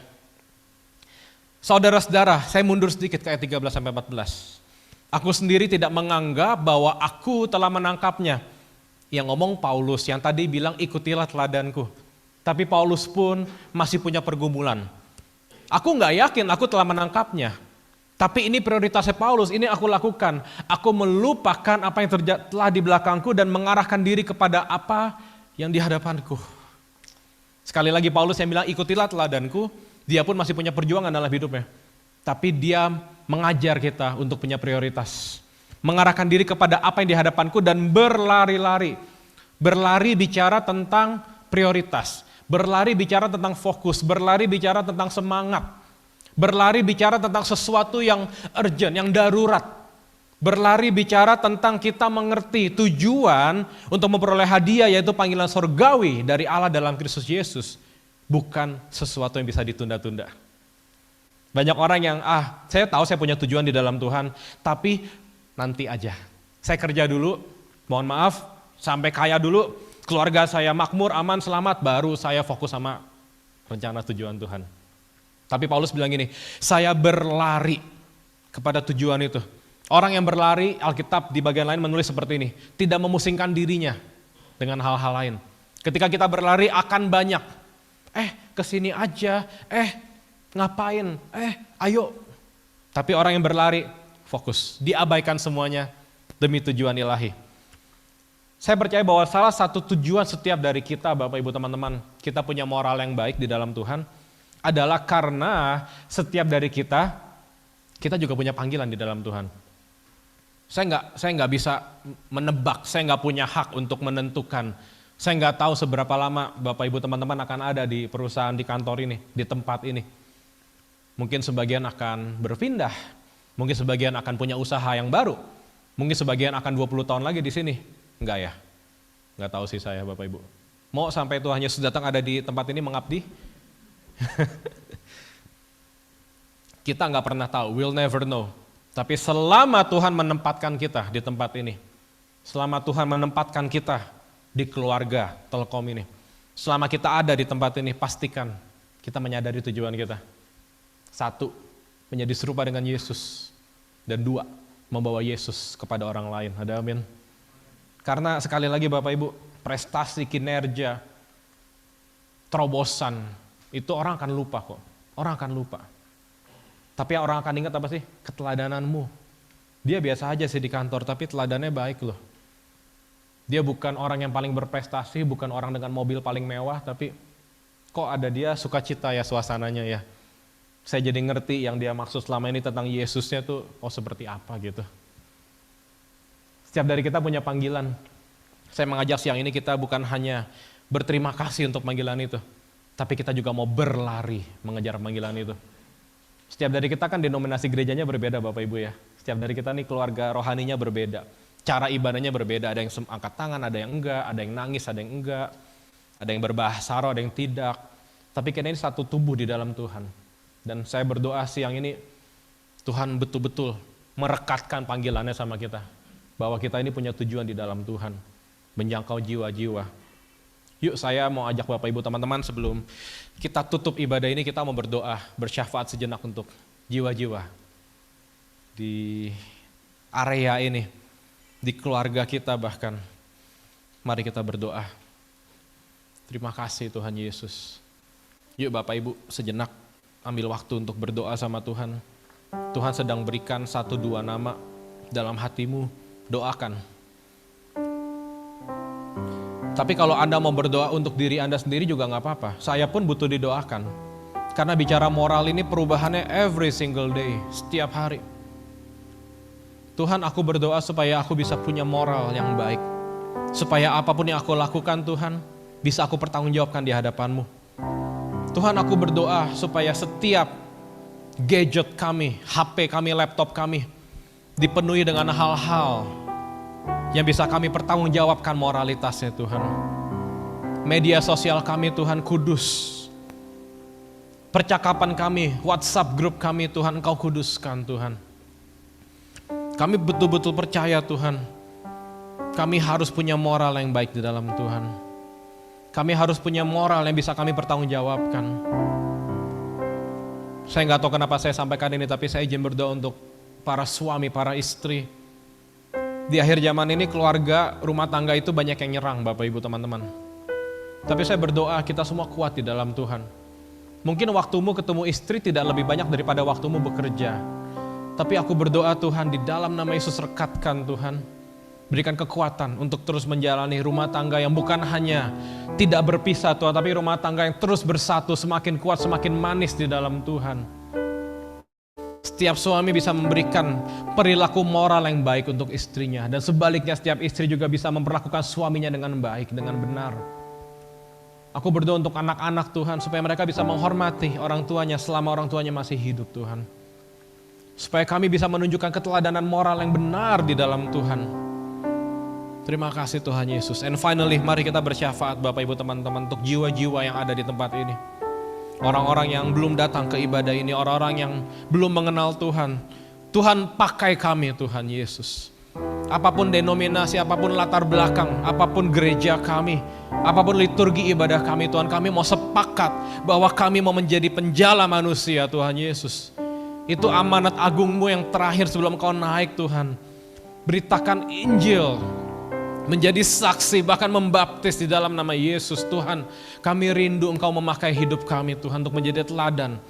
Saudara-saudara, saya mundur sedikit ke ayat 13-14. Aku sendiri tidak menganggap bahwa aku telah menangkapnya. Yang ngomong Paulus, yang tadi bilang ikutilah teladanku. Tapi Paulus pun masih punya pergumulan. Aku nggak yakin aku telah menangkapnya. Tapi ini prioritasnya Paulus, ini aku lakukan. Aku melupakan apa yang telah di belakangku dan mengarahkan diri kepada apa yang di hadapanku. Sekali lagi Paulus yang bilang ikutilah teladanku, dia pun masih punya perjuangan dalam hidupnya. Tapi dia mengajar kita untuk punya prioritas. Mengarahkan diri kepada apa yang di hadapanku dan berlari-lari. Berlari bicara tentang prioritas. Berlari bicara tentang fokus. Berlari bicara tentang semangat. Berlari bicara tentang sesuatu yang urgent, yang darurat. Berlari bicara tentang kita mengerti tujuan untuk memperoleh hadiah yaitu panggilan surgawi dari Allah dalam Kristus Yesus. Bukan sesuatu yang bisa ditunda-tunda. Banyak orang yang, saya tahu saya punya tujuan di dalam Tuhan, tapi nanti aja. Saya kerja dulu, mohon maaf, sampai kaya dulu, keluarga saya makmur, aman, selamat, baru saya fokus sama rencana tujuan Tuhan. Tapi Paulus bilang gini, saya berlari kepada tujuan itu. Orang yang berlari, Alkitab di bagian lain menulis seperti ini, tidak memusingkan dirinya dengan hal-hal lain. Ketika kita berlari akan banyak, kesini aja, ngapain, ayo. Tapi orang yang berlari, fokus, diabaikan semuanya demi tujuan ilahi. Saya percaya bahwa salah satu tujuan setiap dari kita, Bapak Ibu teman-teman, kita punya moral yang baik di dalam Tuhan, adalah karena setiap dari kita juga punya panggilan di dalam Tuhan. Saya nggak bisa menebak, saya nggak punya hak untuk menentukan. Saya nggak tahu seberapa lama Bapak Ibu teman-teman akan ada di perusahaan, di kantor ini, di tempat ini. Mungkin sebagian akan berpindah. Mungkin sebagian akan punya usaha yang baru. Mungkin sebagian akan 20 tahun lagi di sini. Enggak ya? Enggak tahu sih saya Bapak Ibu. Mau sampai Tuhan Yesus datang ada di tempat ini mengabdi? Kita enggak pernah tahu, we'll never know. Tapi selama Tuhan menempatkan kita di tempat ini, selama Tuhan menempatkan kita di keluarga Telkom ini, selama kita ada di tempat ini, pastikan kita menyadari tujuan kita. 1, menjadi serupa dengan Yesus. Dan 2, membawa Yesus kepada orang lain. Ada amin? Karena sekali lagi Bapak Ibu, prestasi, kinerja, terobosan, itu orang akan lupa kok. Orang akan lupa. Tapi yang orang akan ingat apa sih? Keteladananmu. Dia biasa aja sih di kantor, tapi teladannya baik loh. Dia bukan orang yang paling berprestasi, bukan orang dengan mobil paling mewah, tapi kok ada dia sukacita ya suasananya ya. Saya jadi ngerti yang dia maksud selama ini tentang Yesusnya tuh, seperti apa gitu. Setiap dari kita punya panggilan. Saya mengajak siang ini kita bukan hanya berterima kasih untuk panggilan itu, Tapi kita juga mau berlari mengejar panggilan itu. Setiap dari kita kan denominasi gerejanya berbeda Bapak Ibu ya. Setiap dari kita nih keluarga rohaninya berbeda. Cara ibadahnya berbeda, ada yang angkat tangan, ada yang enggak, ada yang nangis, ada yang enggak. Ada yang berbahasa roh, ada yang tidak. Tapi kita ini satu tubuh di dalam Tuhan. Dan saya berdoa siang ini Tuhan betul-betul merekatkan panggilannya sama kita. Bahwa kita ini punya tujuan di dalam Tuhan. Menjangkau jiwa-jiwa. Yuk saya mau ajak Bapak Ibu teman-teman sebelum kita tutup ibadah ini kita mau berdoa, bersyafaat sejenak untuk jiwa-jiwa. Di area ini, di keluarga kita bahkan. Mari kita berdoa. Terima kasih Tuhan Yesus. Yuk Bapak Ibu sejenak ambil waktu untuk berdoa sama Tuhan. Tuhan sedang berikan 1-2 nama dalam hatimu, doakan. Tapi kalau Anda mau berdoa untuk diri Anda sendiri juga gak apa-apa. Saya pun butuh didoakan. Karena bicara moral ini perubahannya every single day, setiap hari. Tuhan, aku berdoa supaya aku bisa punya moral yang baik. Supaya apapun yang aku lakukan Tuhan, bisa aku pertanggungjawabkan di hadapan-Mu. Tuhan, aku berdoa supaya setiap gadget kami, HP kami, laptop kami dipenuhi dengan hal-hal yang bisa kami pertanggungjawabkan moralitasnya Tuhan. Media sosial kami Tuhan kudus. Percakapan kami, WhatsApp grup kami Tuhan Engkau kuduskan Tuhan. Kami betul-betul percaya Tuhan, kami harus punya moral yang baik di dalam Tuhan. Kami harus punya moral yang bisa kami pertanggungjawabkan. Saya nggak tahu kenapa saya sampaikan ini, tapi saya izin berdoa untuk para suami, para istri. Di akhir zaman ini keluarga, rumah tangga itu banyak yang nyerang Bapak Ibu teman-teman. Tapi saya berdoa kita semua kuat di dalam Tuhan. Mungkin waktumu ketemu istri tidak lebih banyak daripada waktumu bekerja. Tapi aku berdoa Tuhan di dalam nama Yesus rekatkan Tuhan. Berikan kekuatan untuk terus menjalani rumah tangga yang bukan hanya tidak berpisah Tuhan, tapi rumah tangga yang terus bersatu, semakin kuat, semakin manis di dalam Tuhan. Setiap suami bisa memberikan perilaku moral yang baik untuk istrinya, dan sebaliknya setiap istri juga bisa memperlakukan suaminya dengan baik, dengan benar. Aku berdoa untuk anak-anak Tuhan, supaya mereka bisa menghormati orang tuanya selama orang tuanya masih hidup Tuhan. Supaya kami bisa menunjukkan keteladanan moral yang benar di dalam Tuhan. Terima kasih Tuhan Yesus. And finally, mari kita bersyafaat Bapak Ibu teman-teman untuk jiwa-jiwa yang ada di tempat ini. Orang-orang yang belum datang ke ibadah ini, orang-orang yang belum mengenal Tuhan. Tuhan pakai kami Tuhan Yesus. Apapun denominasi, apapun latar belakang, apapun gereja kami, apapun liturgi ibadah kami Tuhan, kami mau sepakat bahwa kami mau menjadi penjala manusia Tuhan Yesus. Itu amanat agungmu yang terakhir sebelum Kau naik Tuhan. Beritakan Injil. Menjadi saksi, bahkan membaptis di dalam nama Yesus Tuhan. Kami rindu Engkau memakai hidup kami Tuhan untuk menjadi teladan.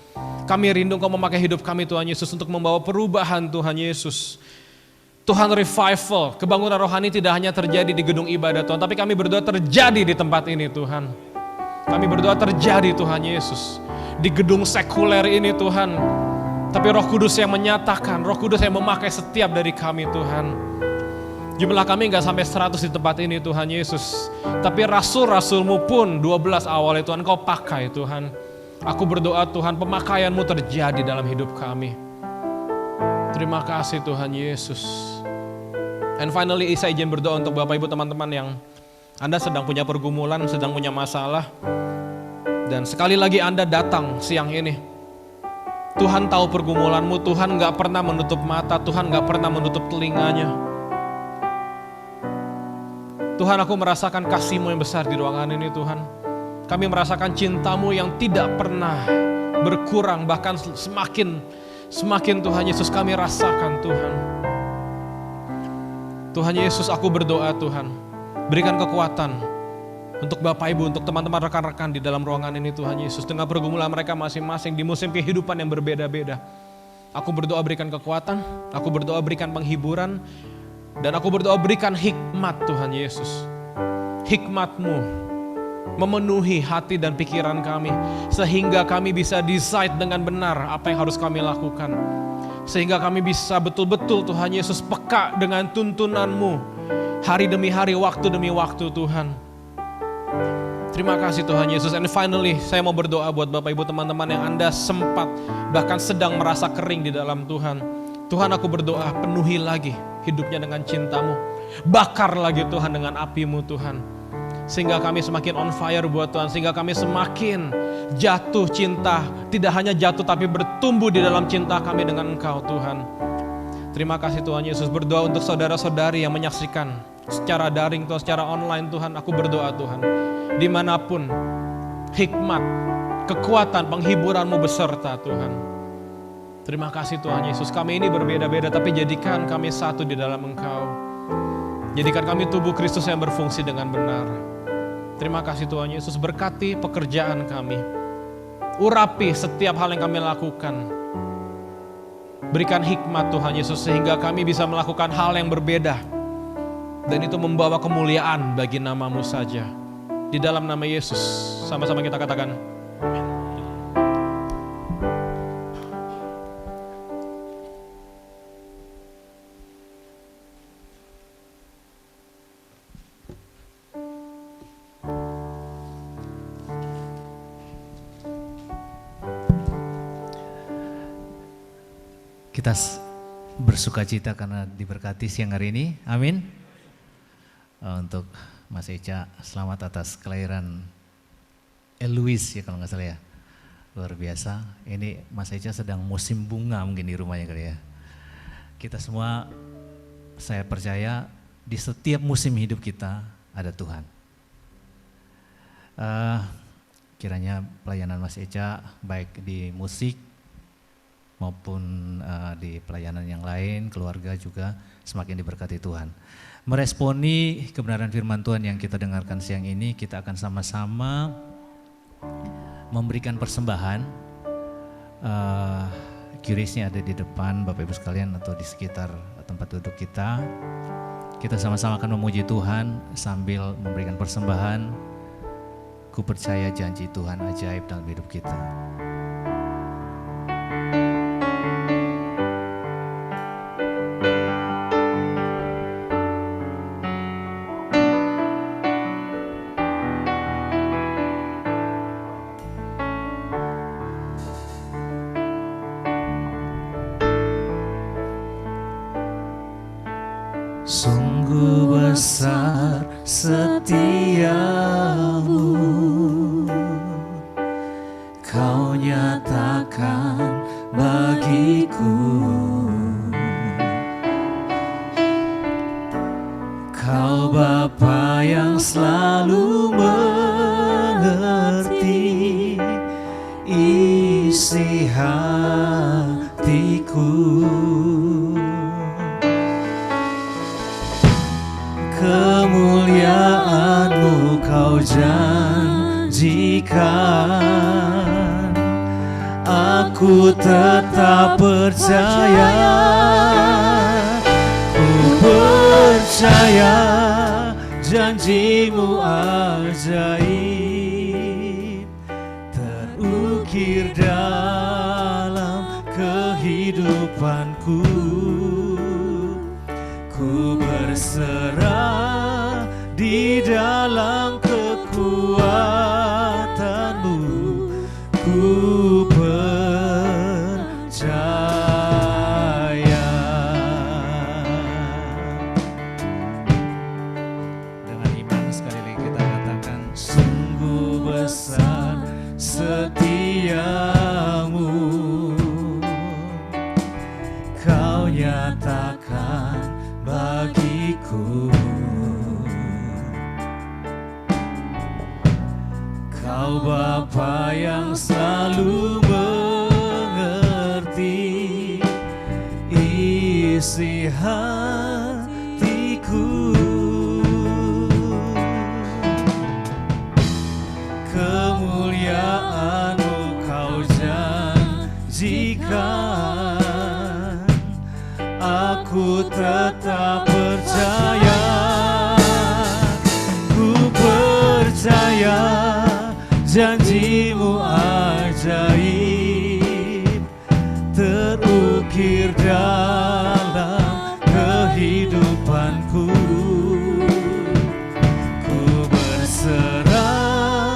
Kami rindu Engkau memakai hidup kami Tuhan Yesus untuk membawa perubahan Tuhan Yesus. Tuhan revival, kebangunan rohani tidak hanya terjadi di gedung ibadah Tuhan, tapi kami berdoa terjadi di tempat ini Tuhan. Kami berdoa terjadi Tuhan Yesus. Di gedung sekuler ini Tuhan. Tapi Roh Kudus yang menyatakan, Roh Kudus yang memakai setiap dari kami Tuhan. Jumlah kami gak sampai 100 di tempat ini Tuhan Yesus. Tapi rasul-rasulmu pun 12 awalnya Tuhan Kau pakai Tuhan. Aku berdoa Tuhan pemakaianmu terjadi dalam hidup kami. Terima kasih Tuhan Yesus. And finally saya izin berdoa untuk Bapak Ibu teman-teman yang Anda sedang punya pergumulan, sedang punya masalah. Dan sekali lagi Anda datang siang ini. Tuhan tahu pergumulanmu, Tuhan gak pernah menutup mata, Tuhan gak pernah menutup telinganya. Tuhan, aku merasakan kasih-Mu yang besar di ruangan ini Tuhan. Kami merasakan cinta-Mu yang tidak pernah berkurang, bahkan semakin Tuhan Yesus kami rasakan Tuhan. Tuhan Yesus, aku berdoa Tuhan, berikan kekuatan untuk Bapak Ibu, untuk teman-teman rekan-rekan di dalam ruangan ini Tuhan Yesus. Dengan pergumulan mereka masing-masing di musim kehidupan yang berbeda-beda. Aku berdoa berikan kekuatan, aku berdoa berikan penghiburan, dan aku berdoa berikan hikmat Tuhan Yesus. Hikmat-Mu memenuhi hati dan pikiran kami. Sehingga kami bisa decide dengan benar apa yang harus kami lakukan. Sehingga kami bisa betul-betul Tuhan Yesus peka dengan tuntunan-Mu. Hari demi hari, waktu demi waktu Tuhan. Terima kasih Tuhan Yesus. And finally, saya mau berdoa buat Bapak Ibu teman-teman yang Anda sempat bahkan sedang merasa kering di dalam Tuhan. Tuhan, aku berdoa penuhi lagi hidupnya dengan cinta-Mu. Bakar lagi Tuhan dengan api-Mu Tuhan. Sehingga kami semakin on fire buat Tuhan. Sehingga kami semakin jatuh cinta. Tidak hanya jatuh tapi bertumbuh di dalam cinta kami dengan Engkau Tuhan. Terima kasih Tuhan Yesus. Berdoa untuk saudara-saudari yang menyaksikan secara daring Tuhan, secara online Tuhan. Aku berdoa Tuhan, dimanapun hikmat, kekuatan, penghiburan-Mu beserta Tuhan. Terima kasih Tuhan Yesus. Kami ini berbeda-beda tapi jadikan kami satu di dalam Engkau. Jadikan kami tubuh Kristus yang berfungsi dengan benar. Terima kasih Tuhan Yesus. Berkati pekerjaan kami. Urapi setiap hal yang kami lakukan. Berikan hikmat Tuhan Yesus sehingga kami bisa melakukan hal yang berbeda. Dan itu membawa kemuliaan bagi nama-Mu saja. Di dalam nama Yesus, sama-sama kita katakan, amin. Kita bersuka cita karena diberkati siang hari ini, amin. Untuk Mas Eca, selamat atas kelahiran Eloise ya kalau nggak salah ya. Luar biasa, ini Mas Eca sedang musim bunga mungkin di rumahnya kali ya. Kita semua, saya percaya di setiap musim hidup kita ada Tuhan. Kiranya pelayanan Mas Eca baik di musik maupun di pelayanan yang lain, keluarga juga semakin diberkati Tuhan. Meresponi kebenaran firman Tuhan yang kita dengarkan siang ini, kita akan sama-sama memberikan persembahan. QRIS-nya ada di depan Bapak Ibu sekalian atau di sekitar tempat duduk kita. Kita sama-sama akan memuji Tuhan sambil memberikan persembahan. Ku percaya janji Tuhan ajaib dalam hidup kita. Sungguh besar setiamu, Kau nyatakan bagiku. Kau Bapa yang selalu mengerti isi hatiku. Kemuliaan-Mu Kau janjikan, aku tetap percaya. Ku percaya janji-Mu ajaib, terukir dalam kehidupanku. Ku berserah di dalam kekuatan-Mu, ku percaya. Dengan iman sekali lagi kita katakan, sungguh besar setiamu, Kau nyatakan bagiku. Kau Bapa yang selalu mengerti isi hatiku. Kemuliaan-Mu Kau janjikan, aku tetap percaya. Ku percaya janji-Mu ajaib, terukir dalam kehidupanku. Ku berserah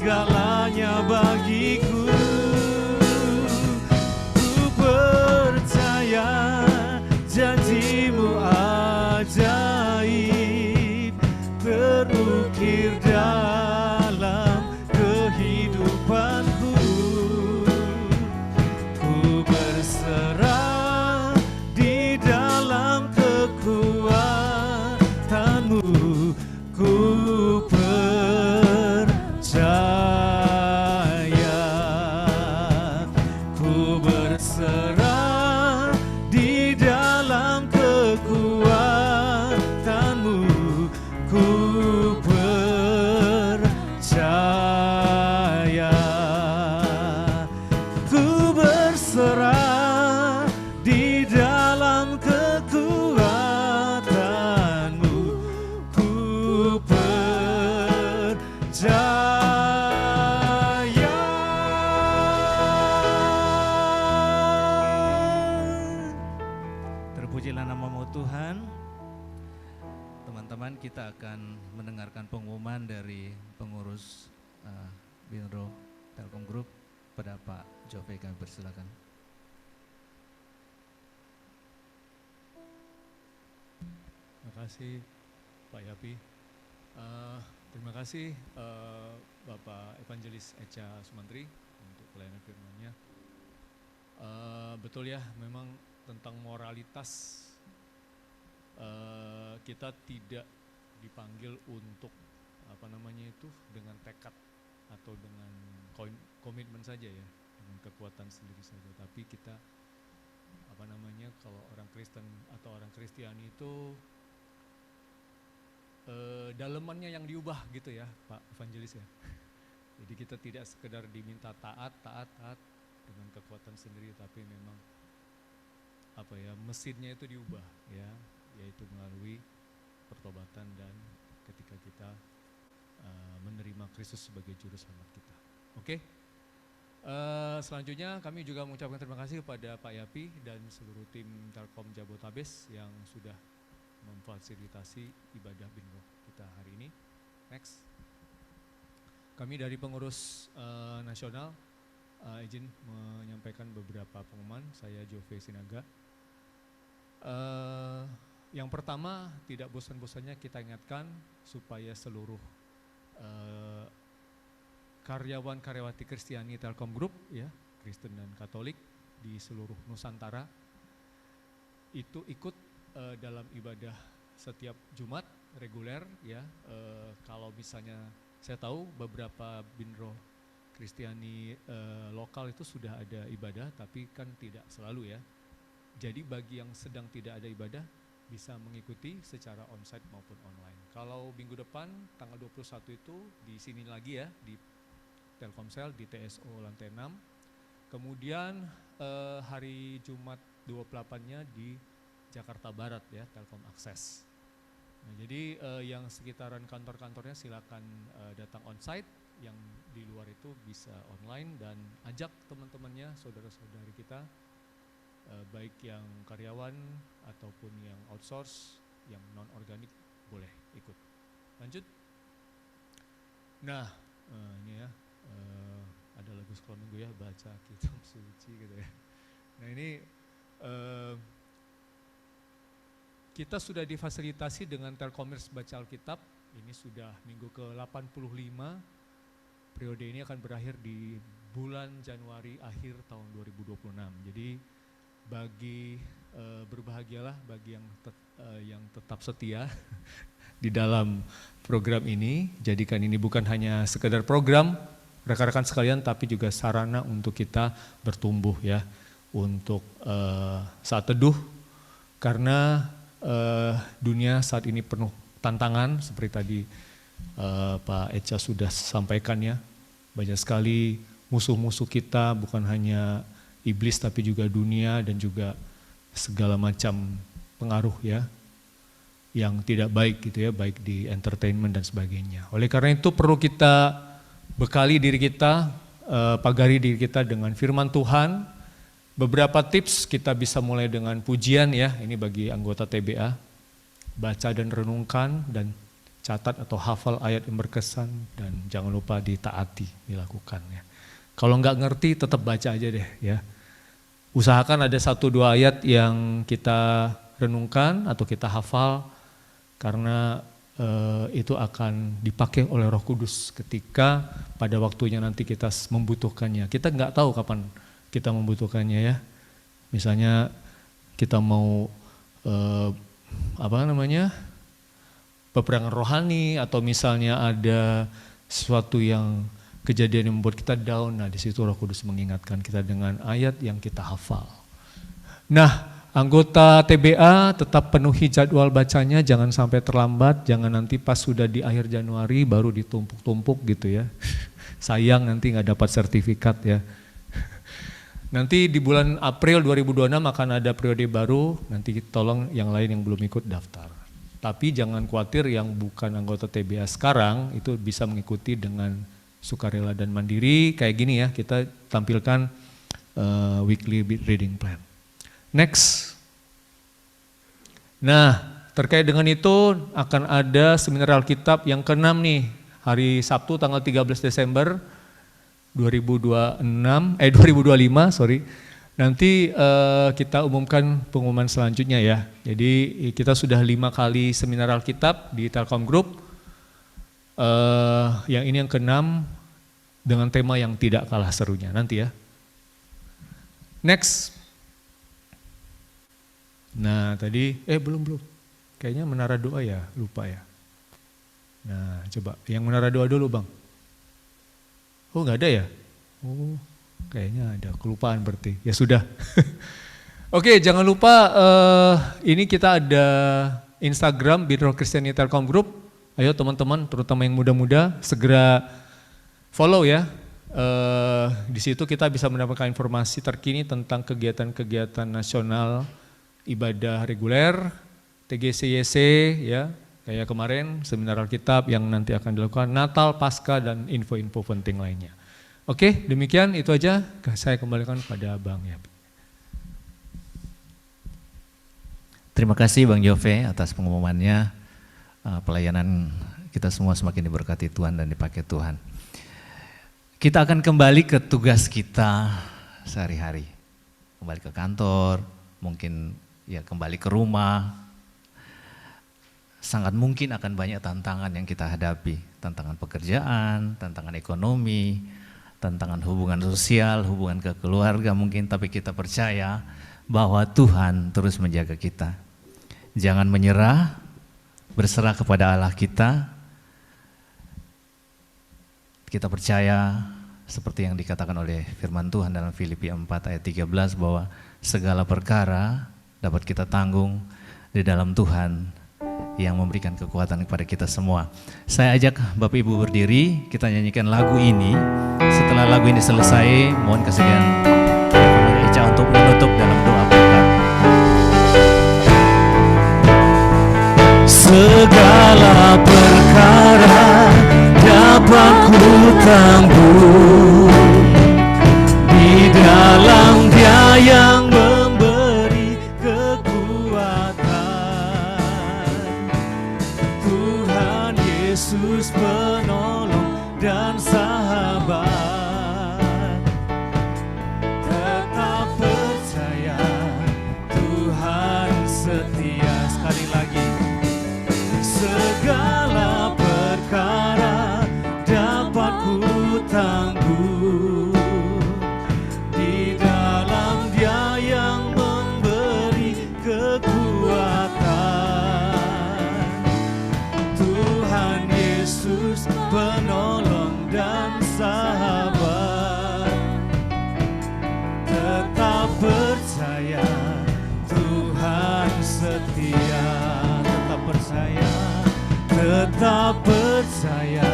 segalanya bagiku. Ku percaya janjimu ajaib terukir dalam kehidupanku. Ku berserah di dalam kekuatanmu. Ku percaya, ku berserah di dalam kekuatanmu. Ku percaya, ku berserah di dalam kekuatanmu. Ku percaya. Terpujilah namamu Tuhan. Teman-teman, kita akan mendengarkan pengumuman dari pengurus Binro Telkom Group. Pada Pak Jove kami persilakan. Terima kasih Pak Yapi. Terima kasih Bapak Evangelis Echa Sumantri untuk pelayanan firman-Nya. Betul ya, memang tentang moralitas kita tidak dipanggil untuk dengan tekad atau dengan komitmen saja ya, dengan kekuatan sendiri saja, tapi kita kalau orang Kristen atau orang Kristiani itu dalemannya yang diubah gitu ya Pak Evangelis ya. Jadi kita tidak sekedar diminta taat dengan kekuatan sendiri, tapi memang mesinnya itu diubah ya, yaitu melalui pertobatan dan ketika kita menerima Kristus sebagai juru selamat kita. Oke. Selanjutnya kami juga mengucapkan terima kasih kepada Pak Yapi dan seluruh tim Telkom Jabotabes yang sudah memfasilitasi ibadah bingo kita hari ini. Next. Kami dari pengurus nasional izin menyampaikan beberapa pengumuman. Saya Jove Sinaga. Yang pertama, tidak bosan-bosannya kita ingatkan supaya seluruh karyawan-karyawati Kristiani Telkom Group ya, Kristen dan Katolik di seluruh Nusantara itu ikut dalam ibadah setiap Jumat reguler ya. Kalau misalnya saya tahu beberapa binro Kristiani lokal itu sudah ada ibadah, tapi kan tidak selalu ya. Jadi bagi yang sedang tidak ada ibadah bisa mengikuti secara onsite maupun online. Kalau minggu depan tanggal 21 itu di sini lagi ya, di Telkomsel di TSO lantai 6. Kemudian hari Jumat 28-nya di Jakarta Barat ya, Telkom Akses. Nah, jadi yang sekitaran kantor-kantornya silakan datang onsite, yang di luar itu bisa online, dan ajak teman-temannya, saudara-saudari kita, baik yang karyawan ataupun yang outsource, yang non-organik boleh ikut. Lanjut. Nah, ini ya, ada lagu sekolah minggu ya, baca kitab suci gitu ya. Nah ini kita sudah difasilitasi dengan Telkomers Baca Alkitab, ini sudah minggu ke-85, periode ini akan berakhir di bulan Januari akhir tahun 2026. Jadi bagi berbahagialah bagi yang tetap setia di dalam program ini. Jadikan ini bukan hanya sekedar program rekan-rekan sekalian, tapi juga sarana untuk kita bertumbuh ya, untuk saat teduh, karena dunia saat ini penuh tantangan seperti tadi Pak Echa sudah sampaikan ya. Banyak sekali musuh-musuh kita, bukan hanya iblis tapi juga dunia dan juga segala macam pengaruh ya yang tidak baik gitu ya, baik di entertainment dan sebagainya. Oleh karena itu perlu kita bekali diri kita, pagari diri kita dengan firman Tuhan. Beberapa tips kita bisa mulai dengan pujian ya, ini bagi anggota TBA. Baca dan renungkan dan catat atau hafal ayat yang berkesan dan jangan lupa ditaati, dilakukan ya. Kalau nggak ngerti tetap baca aja deh ya. Usahakan ada 1-2 ayat yang kita renungkan atau kita hafal karena itu akan dipakai oleh Roh Kudus ketika pada waktunya nanti kita membutuhkannya. Kita nggak tahu kapan kita membutuhkannya ya. Misalnya kita mau peperangan rohani atau misalnya ada sesuatu yang kejadian yang membuat kita down, nah di situ Roh Kudus mengingatkan kita dengan ayat yang kita hafal. Nah, anggota TBA tetap penuhi jadwal bacanya, jangan sampai terlambat, jangan nanti pas sudah di akhir Januari baru ditumpuk-tumpuk gitu ya. Sayang nanti nggak dapat sertifikat ya. Nanti di bulan April 2026 akan ada periode baru, nanti tolong yang lain yang belum ikut daftar. Tapi jangan khawatir yang bukan anggota TBA sekarang itu bisa mengikuti dengan sukarela dan mandiri kayak gini ya, kita tampilkan weekly reading plan. Next. Nah, terkait dengan itu akan ada seminar Alkitab yang ke-6 nih, hari Sabtu tanggal 13 Desember 2025, sorry. Nanti kita umumkan pengumuman selanjutnya ya. Jadi kita sudah 5 kali seminar Alkitab di Telkom Group. Yang ini yang ke-6 dengan tema yang tidak kalah serunya nanti ya. Next. Nah tadi, belum. Kayaknya menara doa ya, lupa ya. Nah coba, yang menara doa dulu Bang. Oh nggak ada ya? Oh kayaknya ada, kelupaan berarti. Ya sudah. Oke, jangan lupa ini kita ada Instagram Bintaro Kristiani Telkom Group. Ayo teman-teman, terutama yang muda-muda, segera follow ya. Di situ kita bisa mendapatkan informasi terkini tentang kegiatan-kegiatan nasional, ibadah reguler, TGCYC ya. Kayak kemarin seminar Alkitab yang nanti akan dilakukan, Natal, Paskah, dan info-info penting lainnya. Oke, demikian itu aja. Saya kembalikan pada Bang Yabi. Terima kasih Bang Jove atas pengumumannya. Pelayanan kita semua semakin diberkati Tuhan dan dipakai Tuhan. Kita akan kembali ke tugas kita sehari-hari. Kembali ke kantor, mungkin ya kembali ke rumah. Sangat mungkin akan banyak tantangan yang kita hadapi. Tantangan pekerjaan, tantangan ekonomi, tantangan hubungan sosial, hubungan ke keluarga mungkin. Tapi kita percaya bahwa Tuhan terus menjaga kita. Jangan menyerah, berserah kepada Allah kita. Kita percaya seperti yang dikatakan oleh firman Tuhan dalam Filipi 4 ayat 13 bahwa segala perkara dapat kita tanggung di dalam Tuhan yang memberikan kekuatan kepada kita semua. Saya ajak Bapak Ibu berdiri, kita nyanyikan lagu ini. Setelah lagu ini selesai, mohon kesediaan Eca untuk menutup dalam doa berkat. Segala perkara dapat ku tanggung di dalam Dia yang memberi kekuatan. Tuhan Yesus penolong dan sahabat. Tetap percaya Tuhan setia. Sekali lagi. Segala perkara dapat ku tanggung di dalam Dia yang memberi kekuatan. Tuhan Yesus penolong dan sahabat. Tetap percaya Tuhan setia. Tetap percaya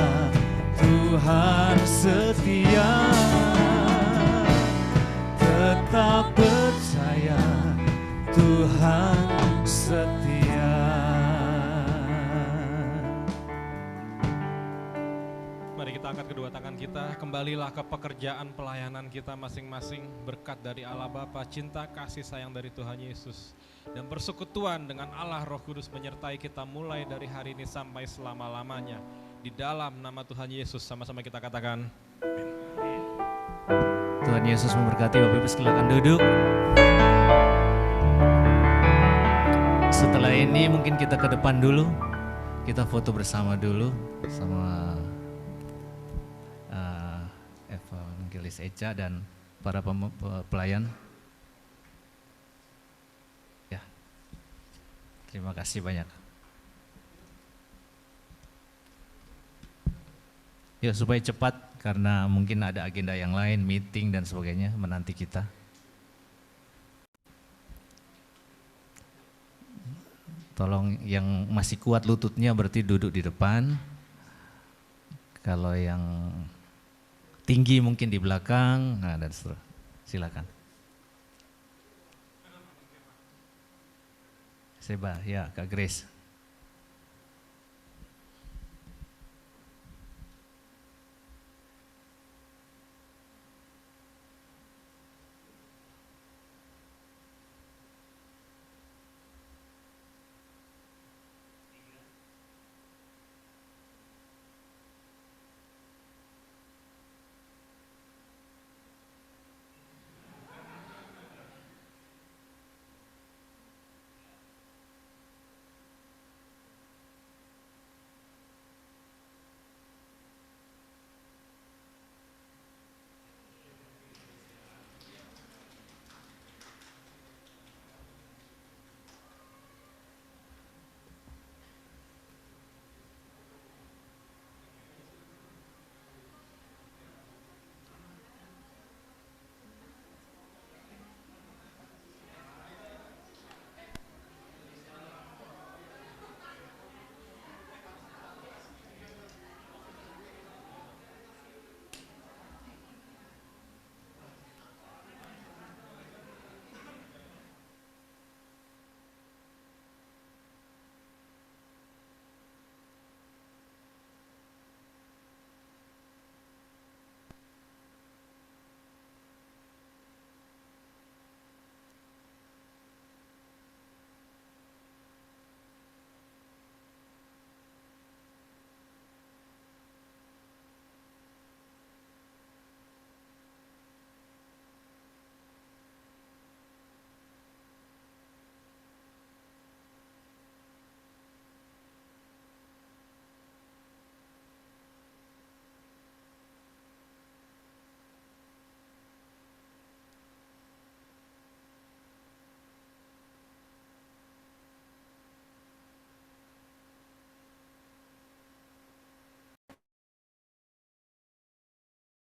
Tuhan setia. Tetap percaya Tuhan setia. Mari kita kita angkat kedua tangan kita, kembalilah ke pekerjaan pelayanan kita masing-masing. Berkat dari Allah Bapa, cinta kasih sayang dari Tuhan Yesus, dan persekutuan dengan Allah Roh Kudus menyertai kita mulai dari hari ini sampai selama-lamanya. Di dalam nama Tuhan Yesus, sama-sama kita katakan, amin. Tuhan Yesus memberkati. Bapak Ibu silakan duduk. Setelah ini mungkin kita ke depan dulu. Kita foto bersama dulu sama Evangelis Eca dan para pelayan. Ya, terima kasih banyak. Ya, supaya cepat karena mungkin ada agenda yang lain, meeting dan sebagainya menanti kita. Tolong yang masih kuat lututnya berarti duduk di depan. Kalau yang tinggi mungkin di belakang. Nah, dan seterusnya. Silakan. Seba, ya Kak Grace.